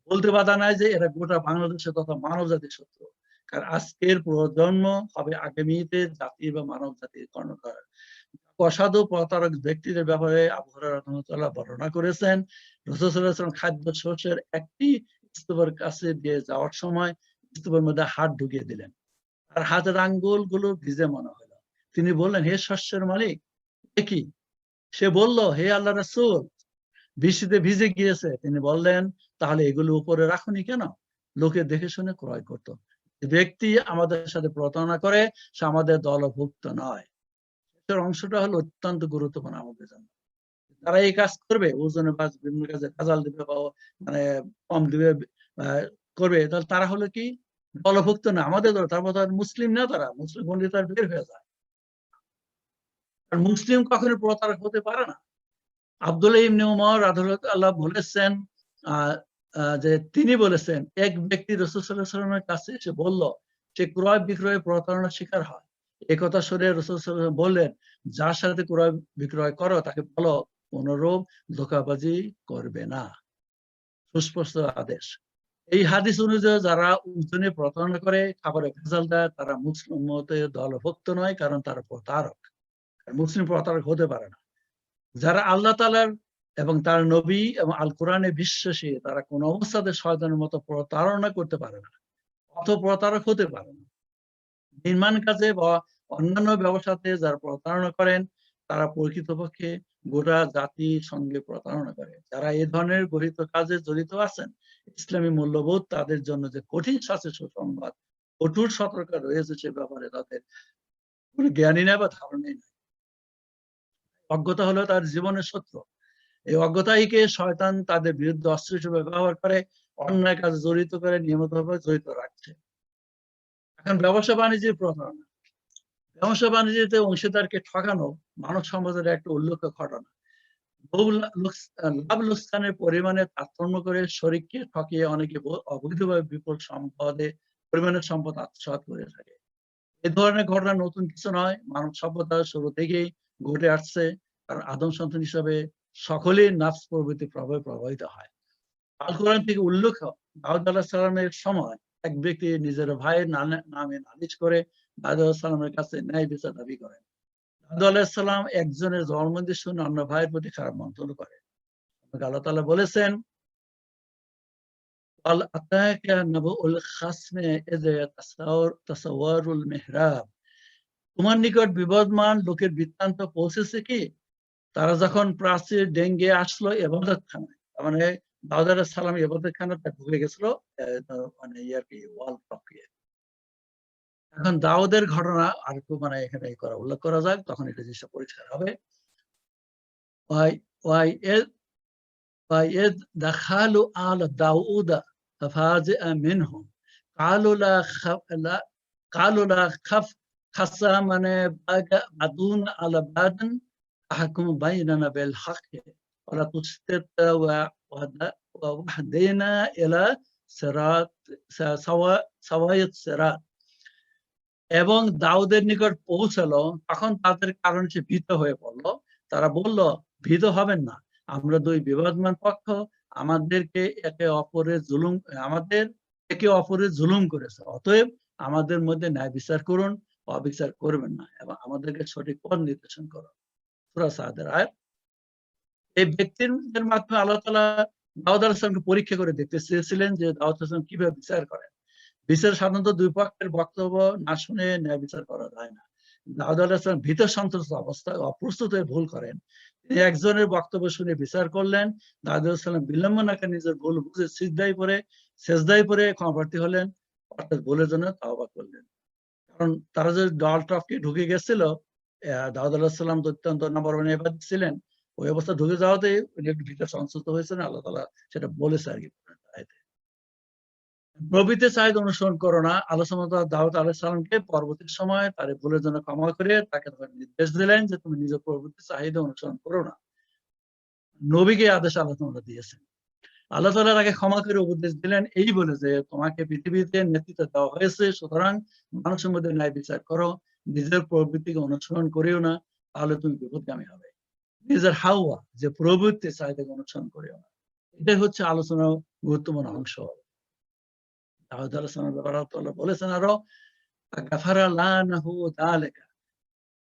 বলতে বাধা নাই যে এরা গোটা বাংলাদেশে তথা মানব জাতির শত্রু। কারণ আজকের প্রজন্ম হবে আগামীতে জাতি বা মানব জাতির কর্ণধার। অসাধু প্রতারক ব্যক্তিদের ব্যাপারে আবু হুরায়রা রাদিয়াল্লাহু বর্ণনা করেছেন, রাসূল সাল্লাল্লাহু আলাইহি ওয়াসাল্লাম খাদ্য শস্যের একটি স্তূপের কাছে দিয়ে যাওয়ার সময় স্তূপের মধ্যে হাত ঢুকিয়ে দিলেন। আর হাতের আঙ্গুলগুলো ভিজে মনে হলো। তিনি বললেন, হে শস্যের মালিক, এ কি? সে বলল, হে আল্লাহর রাসূল, বৃষ্টিতে ভিজে গিয়েছে। তিনি বললেন, তাহলে এগুলো উপরে রাখুনি কেন? লোকে দেখে শুনে ক্রয় করত। ব্যক্তি আমাদের সাথে প্রতারণা করে সে আমাদের দলভুক্ত নয়। এর অংশটা হলো অত্যন্ত গুরুত্বপূর্ণ আমাদের জন্য। তারা এই কাজ করবে, ওজনে বাস বিভিন্ন কাজে ভেজাল দিবে বা মানে কম দিবে করবে, তাহলে তারা হলো কি দলভুক্ত না আমাদের দল। তারপর তারা মুসলিম না, তারা মুসলিম বন্ধু তার বের হয়ে যায়। আর মুসলিম কখনো প্রতারক হতে পারে না। আব্দুল্লাহ ইবনে উমর রাদিয়াল্লাহু বলেছেন যে তিনি বলেছেন, এক ব্যক্তি রাসূল সাল্লাল্লাহু আলাইহি ওয়াসাল্লামের কাছে এসে বলল সে ক্রয় বিক্রয়ে প্রতারণার শিকার হয়। এই কথা শুনে রাসূল সাল্লাল্লাহু আলাইহি ওয়াসাল্লাম বললেন, যার সাথে ক্রয় বিক্রয় করো তাকে বলো কোনরূপ ধোঁকাবাজি করবে না। সুস্পষ্ট আদেশ। এই হাদিস অনুযায়ী যারা ওজনে প্রতারণা করে, খাবারে ভেজাল দেয়, তারা মুসলিম উম্মতের দলভুক্ত নয়, কারণ তারা প্রতারক। মুসলিম প্রতারক হতে পারে না। যারা আল্লাহ তাআলার এবং তার নবী এবং আল কোরআনে বিশ্বাসী, তারা কোন অবস্থাতে শয়তানের মতো প্রতারণা করতে পারে না, অত প্রতারক হতে পারে না। নির্মাণ কাজে বা অন্যান্য ব্যবসাতে যারা প্রতারণা করেন, তারা প্রকৃতপক্ষে গোটা জাতির সঙ্গে প্রতারণা করে। যারা এই ধরনের গঠিত কাজে জড়িত আছেন, ইসলামী মূল্যবোধ তাদের জন্য যে কঠিন শাস্তির সুসংবাদ, কঠোর সতর্কতা রয়েছে সে ব্যাপারে তাদের কোনো জ্ঞানই নেই বা ধারণাই নেই। অজ্ঞতা হলো তার জীবনের শত্রু। এই অজ্ঞতাইকে শয়তান তাদের বিরুদ্ধে অস্ত্র হিসেবে ব্যবহার করে, অন্যায় কাজে জড়িত করে, নিয়মিতভাবে জড়িত রাখছে। এখন ব্যবসা বাণিজ্যের প্রতারণা। ব্যবসা বাণিজ্যতে অংশীদারকে ঠকানো মানব সমাজের একটা উল্লেখ্য ঘটনা। লাভ লোকসানের পরিমাণে তারতম্য করে শরীককে ঠকিয়ে অনেকে অবৈধভাবে বিপুল পরিমাণের সম্পদ আত্মসাৎ করে থাকে। এ ধরনের ঘটনা নতুন কিছু নয়, মানব সভ্যতার শুরু থেকেই ঘটে আসছে। কারণ আদম সন্তান হিসাবে সকলেই নাফস প্রবৃত্তি প্রভাবে প্রভাবিত হয়। আল কোরআন থেকে উল্লেখ, দাউদ আলাইহিস সালামের সময় এক ব্যক্তি নিজের ভাইয়ের নামে নালিশ করে দাউদ আলাইহিস সালামের কাছে ন্যায় বিচার দাবি করেন। দাউদ আলাইহিস সালাম একজনের জবানবন্দি শুনে অন্য ভাইয়ের প্রতি খারাপ মন্তব্য করে। আল্লাহ তাআলা বলেছেন, আল আতাকা নাবুল খাসমে ইয তাসাওয়ারুল মিহরাব, তোমার নিকট বিবদমান লোকের বৃত্তান্ত পৌঁছেছে কি? তারা যখন প্রাচীর ডেঙ্গে আসলো ইবাদতখানায়, মানে দাউদ আলাইহিস সালাম ইবাদতখানাতে ঢুকে গেছিল, মানে ওয়াল টপকিয়ে। এখন দাউদের ঘটনা আর একটু মানে এখানে উল্লেখ করা যাক, তখন এটা জিনিসটা পরিষ্কার হবে। وإذ دخلوا آل داود ففزع منهم قالوا لا خف خصمنا بعضنا على بعض فاحكم بيننا بالحق ولا تشتت وهدينا إلى سواء الصراط। এবং দাউদের নিকট পৌঁছালো, তখন তাদের কারণে সে ভীত হয়ে পড়ল। তারা বলল, ভীত হবেন না, আমরা দুই বিবাদমান পক্ষ, আমাদের একে অপরের জুলুম করেছে, অতএব আমাদের মধ্যে ন্যায় বিচার করুন, অবিচার করবেন না, এবং আমাদেরকে সঠিক পথ নির্দেশন করুন। সূরা সাদের আয়াত। এই ব্যক্তির মাধ্যমে আল্লাহ তাআলা দাউদ আলাইহিস সালামকে পরীক্ষা করে দেখতে চেয়েছিলেন যে দাউদ আলাইহিস সালাম কিভাবে বিচার করেন। বিচার সাধারণত দুই পক্ষের বক্তব্য না শুনে ন্যায় বিচার করা যায় না। দাউদ আলাইহিস সালাম ভীত সন্ত্রস্ত অবস্থায় অপ্রস্তুত হয়ে ভুল করেন। তিনি একজনের বক্তব্য শুনে বিচার করলেন। দাউদ আলাইহিস সালাম বিলম্ব না করে নিজের ভুল বুঝে সিজদায় পড়ে ক্ষমাপ্রার্থী হলেন, অর্থাৎ ভুলের জন্য তাওবা করলেন। কারণ তারা যে দল টপকে ঢুকে গেছিল, দাউদ আলাইহিস সালাম অত্যন্ত নম্বরবান ইবাদত ছিলেন। ওই অবস্থা ঢুকে যাওয়াতে উনি একটু ভিতরে সংযত হয়েছেন, আল্লাহ তাআলা সেটা বলেছে আর কি। প্রভৃতির চাহিদা অনুসরণ করো না। আল্লাহ সুবহানাহু ওয়া তাআলা দাউদ আলাইহিস সালামকে পরবর্তী সময়ে তার ভুলের জন্য ক্ষমা করে তাকে নির্দেশ দিলেন যে তুমি নিজের প্রভৃতির চাহিদা অনুসরণ করো না। নবীকে আদেশ আল্লাহ তাআলা দিয়েছেন। আল্লাহ তাআলা তাকে ক্ষমা করে উপদেশ দিলেন এই বলে যে তোমাকে পৃথিবীতে নেতৃত্ব দেওয়া হয়েছে, সুতরাং মানুষের মধ্যে ন্যায় বিচার করো, নিজের প্রবৃত্তিকে অনুসরণ করিও না, তাহলে তুমি বিপদগামী হবে। নিজের হাওয়া যে প্রবৃত্তির চাহিদাকে অনুসরণ করিও না। এটাই হচ্ছে আলোচনার গুরুত্বপূর্ণ অংশ। দাউদ আলাইহিস সালামের ব্যাপারে আল্লাহ তাআলা বলেছেন আরো গাফারা লানাহু যালিকা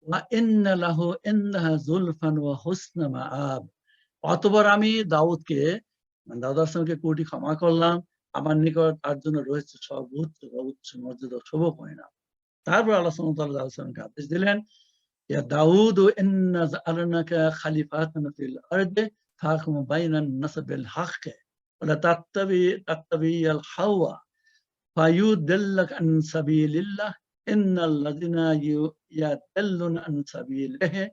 ওয়া ইন্না লাহু ইনদাহা যুলফান ওয়া হুসনা মাআব। অতঃপর আমি দাউদকে দাউদ আলাইহিস সালামকে কোটি ক্ষমা করলাম, আমার নিকট তার জন্য রয়েছে সর্বোচ্চ উচ্চ মর্যাদা শুভ পরিণাম। তারপর আল্লাহ সুবহানাহু ওয়া তাআলা দাউদ সালামকে আদেশ দিলেন ইয়া দাউদ ইন্না জাআলনাকা খালিফাতান ফিল আরদি ফাহকুম বাইনান নাস বিল হক ওয়া লা তাত্তাবিয়াল হাওয়া ফায়ুদিল্লাকা আন সাবিলিল্লাহ ইন্নাল্লাযিনা ইয়াদিল্লুনা আন সাবিলিহি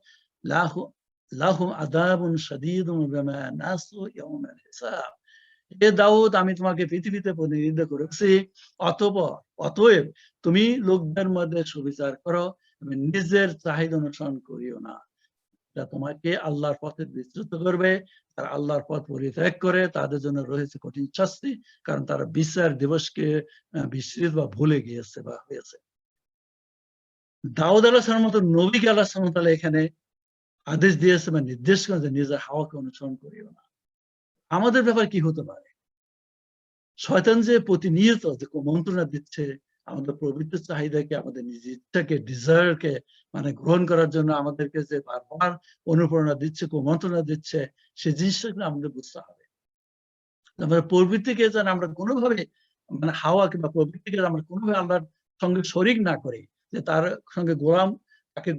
লাহুম আযাবুন শাদীদুন বিমা নাসু ইয়াওমাল হিসাব। হে দাউদ, আমি তোমাকে পৃথিবীতে প্রতিনিধিত্ব করেছি, অতএব তুমি লোকদের মধ্যে সুবিচার করো, তুমি নিজের চাহিদা অনুসরণ করিও না, যা তোমাকে আল্লাহর পথে বিচ্যুত করবে। তারা আল্লাহর পথ পরিত্যাগ করে তাদের জন্য রয়েছে কঠিন শাস্তি, কারণ তারা বিচার দিবসকে বিস্মৃত বা ভুলে গিয়েছে বা হয়েছে। দাউদ আলাইহিস সালামের মতো নবীকে আল্লাহ সুবহানাহু ওয়া তাআলা এখানে আদেশ দিয়েছে বা নির্দেশ করেছে নিজের হাওয়াকে অনুসরণ করিও না। আমাদের ব্যাপার কি হতে পারে? শয়তান যে প্রতিনিয়ত যে মন্ত্রণা দিচ্ছে আমাদের প্রবৃত্তির চাহিদাকে, আমাদের নিজের ইচ্ছাকে, ডিজায়ারকে মানে গ্রহণ করার জন্য আমাদেরকে যে বারবার অনুপ্রেরণা দিচ্ছে, কুমন্ত্রণা দিচ্ছে, সেই জিনিসটাকে আমাদের বুঝতে হবে। আমাদের প্রবৃত্তিকে যেন আমরা কোনোভাবে মানে হাওয়া কিংবা প্রবৃত্তিকে আমরা কোনোভাবে আল্লাহর সঙ্গে শরিক না করি, যে তার সঙ্গে গোলাম, তাকে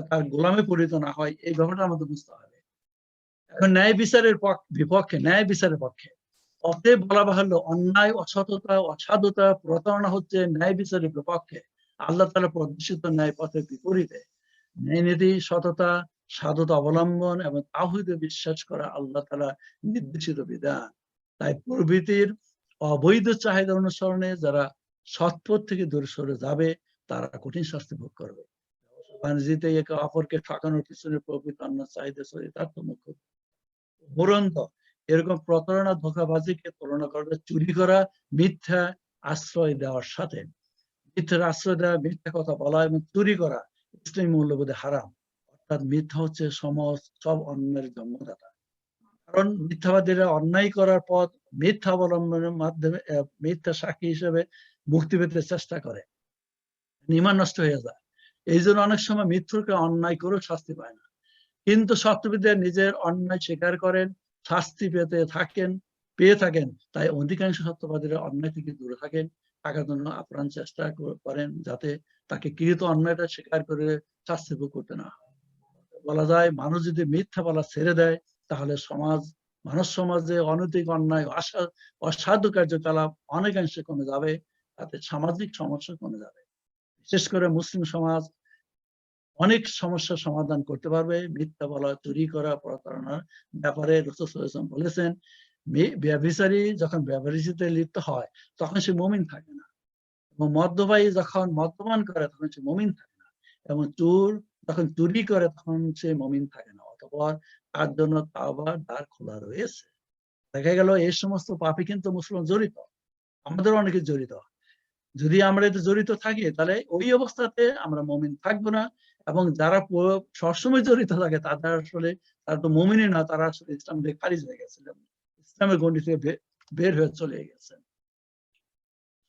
তার গোলামে পরিণত না হয়, এই ব্যাপারটা আমাদের বুঝতে হবে। এখন ন্যায় বিচারের বিপক্ষে, ন্যায় বিচারের পক্ষে অতএব বলা বাহুল্য অন্যায়, অসততা, অসাধুতা, প্রতারণা হচ্ছে ন্যায় বিচারের বিপক্ষে, আল্লাহ তাআলা প্রদর্শিত ন্যায় পথের বিপরীতে। ন্যায় নীতি, সততা, সাধুতা অবলম্বন এবং তাওহীদে বিশ্বাস করা আল্লাহ তাআলা নির্দেশিত বিধান। তাই প্রবৃত্তির অবৈধ চাহিদা অনুসরণে যারা সৎপথ থেকে দূরে সরে যাবে তারা কঠিন শাস্তি ভোগ করবে। বাণিজ্যতে একে অপরকে ঠকানোর পিছনে প্রবৃত্তি অন্য চাহিদা চরিতার্থ মুখ্য উপরন্ত এরকম প্রতারণা, ধোঁকাবাজিকে তুলনা করা চুরি করা, মিথ্যা আশ্রয় দেওয়ার সাথে। মিথ্যার আশ্রয় দেওয়া, মিথ্যা কথা বলা এবং চুরি করা ইসলামী মূল্যবোধে হারাম। অর্থাৎ মিথ্যা হচ্ছে সব অন্যের জন্মদাতা। কারণ মিথ্যাবাদীরা অন্যায় করার পথ মিথ্যা অবলম্বনের মাধ্যমে মিথ্যা সাক্ষী হিসেবে মুক্তি পেতে চেষ্টা করে, ঈমান নষ্ট হয়ে যায়। এই জন্য অনেক সময় মিথ্যুকে অন্যায় করেও শাস্তি পায় না। কিন্তু সত্যবিদরা নিজের অন্যায় স্বীকার করেন, শাস্তি পেয়ে থাকেন। তাই অধিকাংশ সত্যবাদীরা অন্যায় থেকে দূরে থাকেন, থাকার জন্য আপ্রাণ চেষ্টা করেন যাতে তাকে কৃত অন্যায়টা স্বীকার করে শাস্তি ভোগ করতে না হয়। বলা যায় মানুষ যদি মিথ্যা বলা ছেড়ে দেয় তাহলে মানব সমাজে অনৈতিক অন্যায়, অসাধু কার্যকলাপ অনেকাংশে কমে যাবে, তাতে সামাজিক সমস্যা কমে যাবে। বিশেষ করে মুসলিম সমাজ অনেক সমস্যার সমাধান করতে পারবে। মিথ্যা বলা, চুরি করা, প্রতারণার ব্যাপারে রাসূল সাল্লাল্লাহু আলাইহি ওয়াসাল্লাম বলেছেন, ব্যভিচারী যখন ব্যভিচারিতে লিপ্ত হয় তখন সে মুমিন থাকে না, এবং মদ্যপায়ী যখন মদ্যপান করে তখন সে মুমিন থাকে না, এবং চোর যখন চুরি করে তখন সে মুমিন থাকে না। অতঃপর তার জন্য তাওবার দ্বার খোলা রয়েছে। দেখা গেল এই সমস্ত পাপে কিন্তু মুসলমান জড়িত, আমাদের অনেকে জড়িত। যদি আমরা এতে জড়িত থাকি তাহলে ওই অবস্থাতে আমরা মুমিন থাকবো না, এবং যারা সবসময় জড়িত থাকে তারা তো মুমিনই না, তারা আসলে ইসলাম থেকে খারিজ হয়ে গেছিলেন, ইসলামের গণ্ডি থেকে বের হয়ে চলে গেছেন।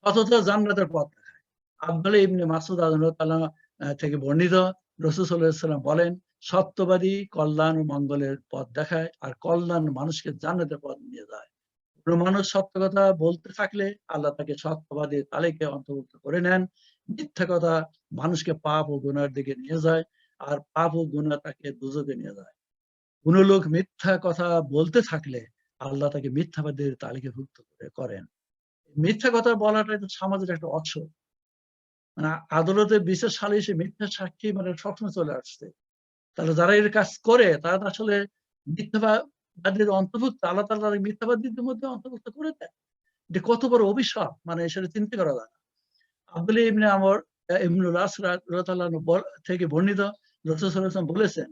সততা জান্নাতের পথ দেখায়। আব্দুল্লাহ ইবনে মাসউদ রাদিয়াল্লাহু তাআলা থেকে বর্ণিত, রাসূল সাল্লাল্লাহু আলাইহি ওয়াসাল্লাম বলেন, সত্যবাদী কল্যাণ ও মঙ্গলের পথ দেখায়, আর কল্যাণ মানুষকে জান্নাতের পথ নিয়ে যায়। কোন মানুষ সত্য কথা বলতে থাকলে আল্লাহ তাকে সত্যবাদী তালিকে অন্তর্ভুক্ত করে নেন। মিথ্যা কথা মানুষকে পাপ ও গুনার দিকে নিয়ে যায়, আর পাপ ও গুনাহ তাকে দোজখে নিয়ে যায়। কোন লোক মিথ্যা কথা বলতে থাকলে আল্লাহ তাকে মিথ্যাবাদীর তালিকাভুক্ত করেন। মিথ্যা কথা বলাটা তো সমাজের একটা অংশ। মানে আদালতে বিচার সালিসে মিথ্যা সাক্ষী মানে সবসময় চলে আসছে। তাহলে যারা এর কাজ করে তারা তো আসলে মিথ্যাবাদীর অন্তর্ভুক্ত। আল্লাহ তাআলা তাদের মিথ্যাবাদীদের মধ্যে অন্তর্ভুক্ত করে দেন। এটা কত বড় অভিশাপ, মানে সেটা চিন্তা করা যায় না। আব্দুল্লাহ ইবনে আমর ইবনুল আস রাদিয়াল্লাহু আনহু থেকে বর্ণিত, রাসূল সাল্লাল্লাহু আলাইহি ওয়াসাল্লাম বলেছেন,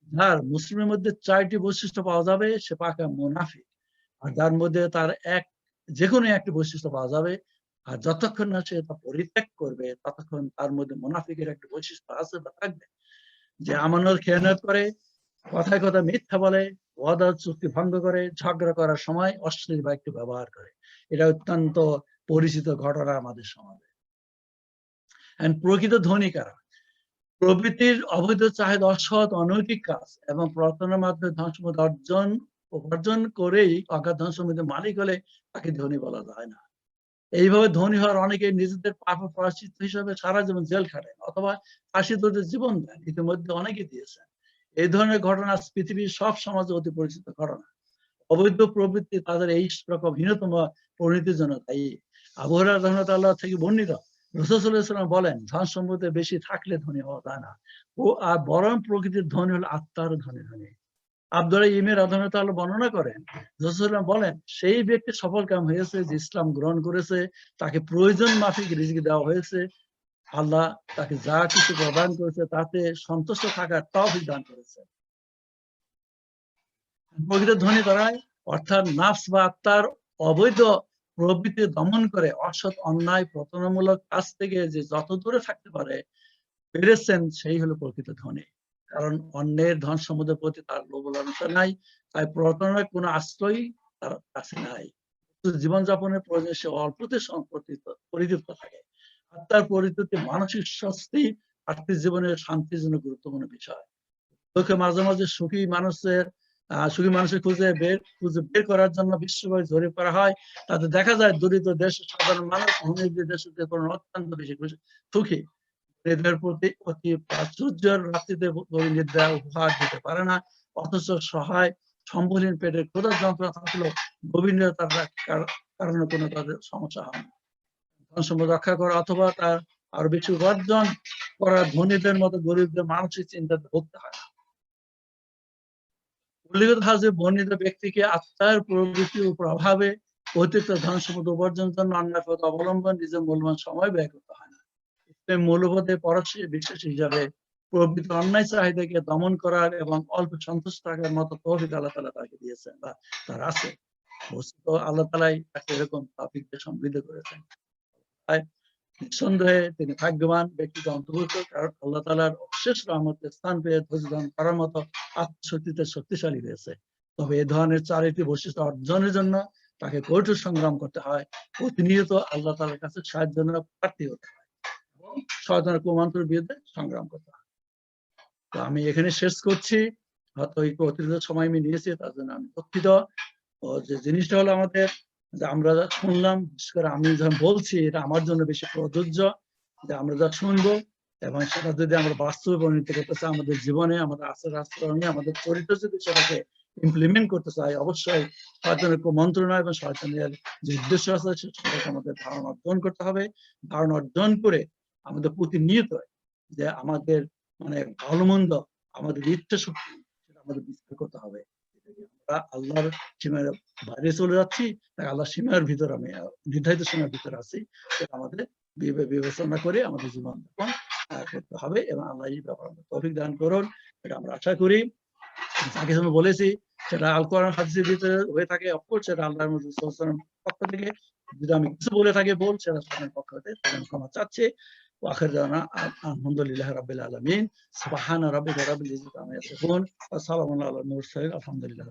যার মুসলিমের মধ্যে 4টি বৈশিষ্ট্য পাওয়া যাবে সে পাকা মুনাফিক। আর যার মধ্যে তার যেকোনো একটি বৈশিষ্ট্য পাওয়া যাবে, আর যতক্ষণ না সে তা পরিত্যাগ করবে ততক্ষণ তার মধ্যে মুনাফিকের একটা বৈশিষ্ট্য আছে বা থাকবে। যে আমানত খেয়ানত করে, কথায় কথায় মিথ্যা বলে, ওয়াদা চুক্তি ভঙ্গ করে, ঝগড়া করার সময় অশ্লীল বাক্য ব্যবহার করে। এটা অত্যন্ত পরিচিত ঘটনা আমাদের সমাজে। প্রকৃত ধনী কারা? প্রবৃত্তির অবৈধ চাহিদা, অসৎ অনৈতিক কাজ এবং প্রতারণার মাধ্যমে ধন সম্পদ উপার্জন করেই অগাধ ধন সম্পদের মালিক হলে তাকে ধনী বলা যায় না। এইভাবে ধনী হওয়ার অনেকে নিজেদের পাপের প্রায়শ্চিত্ত হিসাবে সারা জীবন জেল খাটেন অথবা ফাঁসি দড়িতে জীবন দেন। ইতিমধ্যে অনেকে দিয়েছেন। এই ধরনের ঘটনা পৃথিবীর সব সমাজে অতি পরিচিত ঘটনা। অবৈধ প্রবৃত্তি তাদের এই রকম হীনতম পরিণতির জন্য দায়ী। আবু হুরায়রা রাদিয়াল্লাহু থেকে বর্ণিত, রাসূল সাল্লাল্লাহু আলাইহি ওয়াসাল্লাম বলেন, ধন সম্পদে বেশি থাকলে ধনী হওয়া যায় না। আর বরং প্রকৃতির ধনী হলো আত্মার ধনী। আব্দুল্লাহ ইবনে রাদিয়াল্লাহু বর্ণনা করেন, রাসূল সাল্লাল্লাহু বলেন, সেই ব্যক্তি সফলকাম হয়েছে যে ইসলাম গ্রহণ করেছে, তাকে প্রয়োজন মাফিক রিজিক দেওয়া হয়েছে, আল্লাহ তাকে যা কিছু প্রদান করেছে তাতে সন্তুষ্ট থাকার তৌফিক দান করেছে। প্রকৃত ধনী তারাই, অর্থাৎ নাফস বা আত্মার অবৈধ প্রবৃত্তি দমন করে অসৎ অন্যায় প্রতারণামূলক কাজ থেকে যে যত দূরে থাকতে পেরেছেন সেই হলো প্রকৃত ধনী। কারণ অন্যের ধন সম্পদের প্রতি তার লোভ লালসা নাই, তাই প্রতারণার কোনো আশ্রয় তার কাছে নাই। জীবনযাপনের প্রয়োজনে সে অল্পতে পরিতৃপ্ত থাকে। আত্মার পরিতৃপ্তি মানসিক স্বস্তি আর্থিক জীবনের শান্তির জন্য গুরুত্বপূর্ণ বিষয়। লোকে মাঝে মাঝে সুখী মানুষের খুঁজে বের করার জন্য বিশ্বব্যাপী জরিপ করা হয়। তাতে দেখা যায় দরিদ্র দেশের সাধারণ মানুষ ধনীদের দেশের তুলনায় অত্যন্ত বেশি সুখী। এদের প্রতি অতি প্রাচুর্যের রাত্রিতে গভীর নিদ্রা উপহার দিতে পারে না, অথচ সহায় সম্বলহীন পেটের ক্ষুধার যন্ত্রণা থাকলেও গভীর নিদ্রার কারণে কোনো তাদের সমস্যা হয় না। ধন সম্পদ রক্ষা করা অথবা তার আরো বেশি উপার্জন করা ধনীদের মতো গরিবদের মানসিক চিন্তাতে ভুগতে হয় না। উল্লেখিত হাজে বর্ণিত ব্যক্তিকে আত্মার প্রবৃত্তির প্রভাবে অতিরিক্ত ধন সম্পদ উপার্জনের জন্য অন্যায় পথ অবলম্বন নিজের মূল্যবান সময় ব্যয় করতে হয় না। মূল্যবোধে পরশ্রী বিশ্বাস হিসাবে প্রবৃত্ত অন্যায় চাহিদাকে দমন করার এবং অল্প সন্তুষ্ট থাকার মতো তৌফিক আল্লাহ তাআলা তাকে দিয়েছেন বা তার আছে। বস্তুত আল্লাহ তাআলাই তাকে এরকম তৌফিক দিয়ে সমৃদ্ধ করেছেন। তাই নিঃসন্দেহে তিনি ভাগ্যবান ব্যক্তিকে অন্তর্ভুক্ত, কারণ আল্লাহ তাআলার অশেষ রহমতের স্থান পেয়ে ধৈর্য ধারণ করার মতো আত্মশক্তিতে শক্তিশালী হয়েছে। তবে এ ধরনের 4টি বৈশিষ্ট্য অর্জনের জন্য তাকে কঠোর সংগ্রাম করতে হয়। প্রতিনিয়ত আল্লাহ তাআলার কাছে সাহায্যের জন্য প্রার্থী হতে হয় এবং শয়তানের কুমন্ত্রের বিরুদ্ধে সংগ্রাম করতে হয়। তো আমি এখানে শেষ করছি। হয়তো একটু অতিরিক্ত সময় আমি নিয়েছি, তার জন্য আমি দুঃখিত। যে জিনিসটা হলো আমাদের, যে আমরা যা শুনলাম, বিশেষ করে আমি যখন বলছি এটা আমার জন্য বেশি প্রযোজ্য, যে আমরা যা শুনবো এবং সেটা যদি আমরা বাস্তবে পরিণত করতে চাই আমাদের জীবনে, আমাদের আচরণে, আমাদের চরিত্র যদি সেটাকে ইমপ্লিমেন্ট করতে চাই, অবশ্যই শয়তানের কুমন্ত্রণা এবং শয়তানের যে উদ্দেশ্য আছে সেটাকে আমাদের ধারণা অর্জন করতে হবে। ধারণা অর্জন করে আমাদের প্রতিনিয়ত যে আমাদের মানে ভালো মন্দ, আমাদের ইচ্ছা শক্তি সেটা আমাদের বিচার করতে হবে। আমরা আল্লাহর সীমার বাইরে চলে যাচ্ছি, তাই আল্লাহর সীমার ভিতর আমি নির্ধারিত সীমার ভিতরে আছি, সেটা আমাদের বিবেচনা করে আমাদের জীবন যাপন করতে হবে এবং আল্লাহ এই ব্যাপারে তৌফিক দান করুন, এটা আমরা আশা করি। যা কিছু আমি বলেছি সেটা আল কোরআন হাদিসের ভিতরে হয়ে থাকে, অফকোর্স সেটা আল্লাহর পক্ষ থেকে। যদি আমি কিছু বলে থাকি সেটা আপনার পক্ষ থেকে আমি ক্ষমা চাচ্ছি। ওয়াখির দাওয়ানা আলহামদুলিল্লাহি রাব্বিল আলামিন। সুবহানা রাব্বিকা রাব্বিল ইজ্জাতি আম্মা ইয়াসিফুন ওয়া সালামুন আলাল মুরসালিন। আলহামদুলিল্লাহ।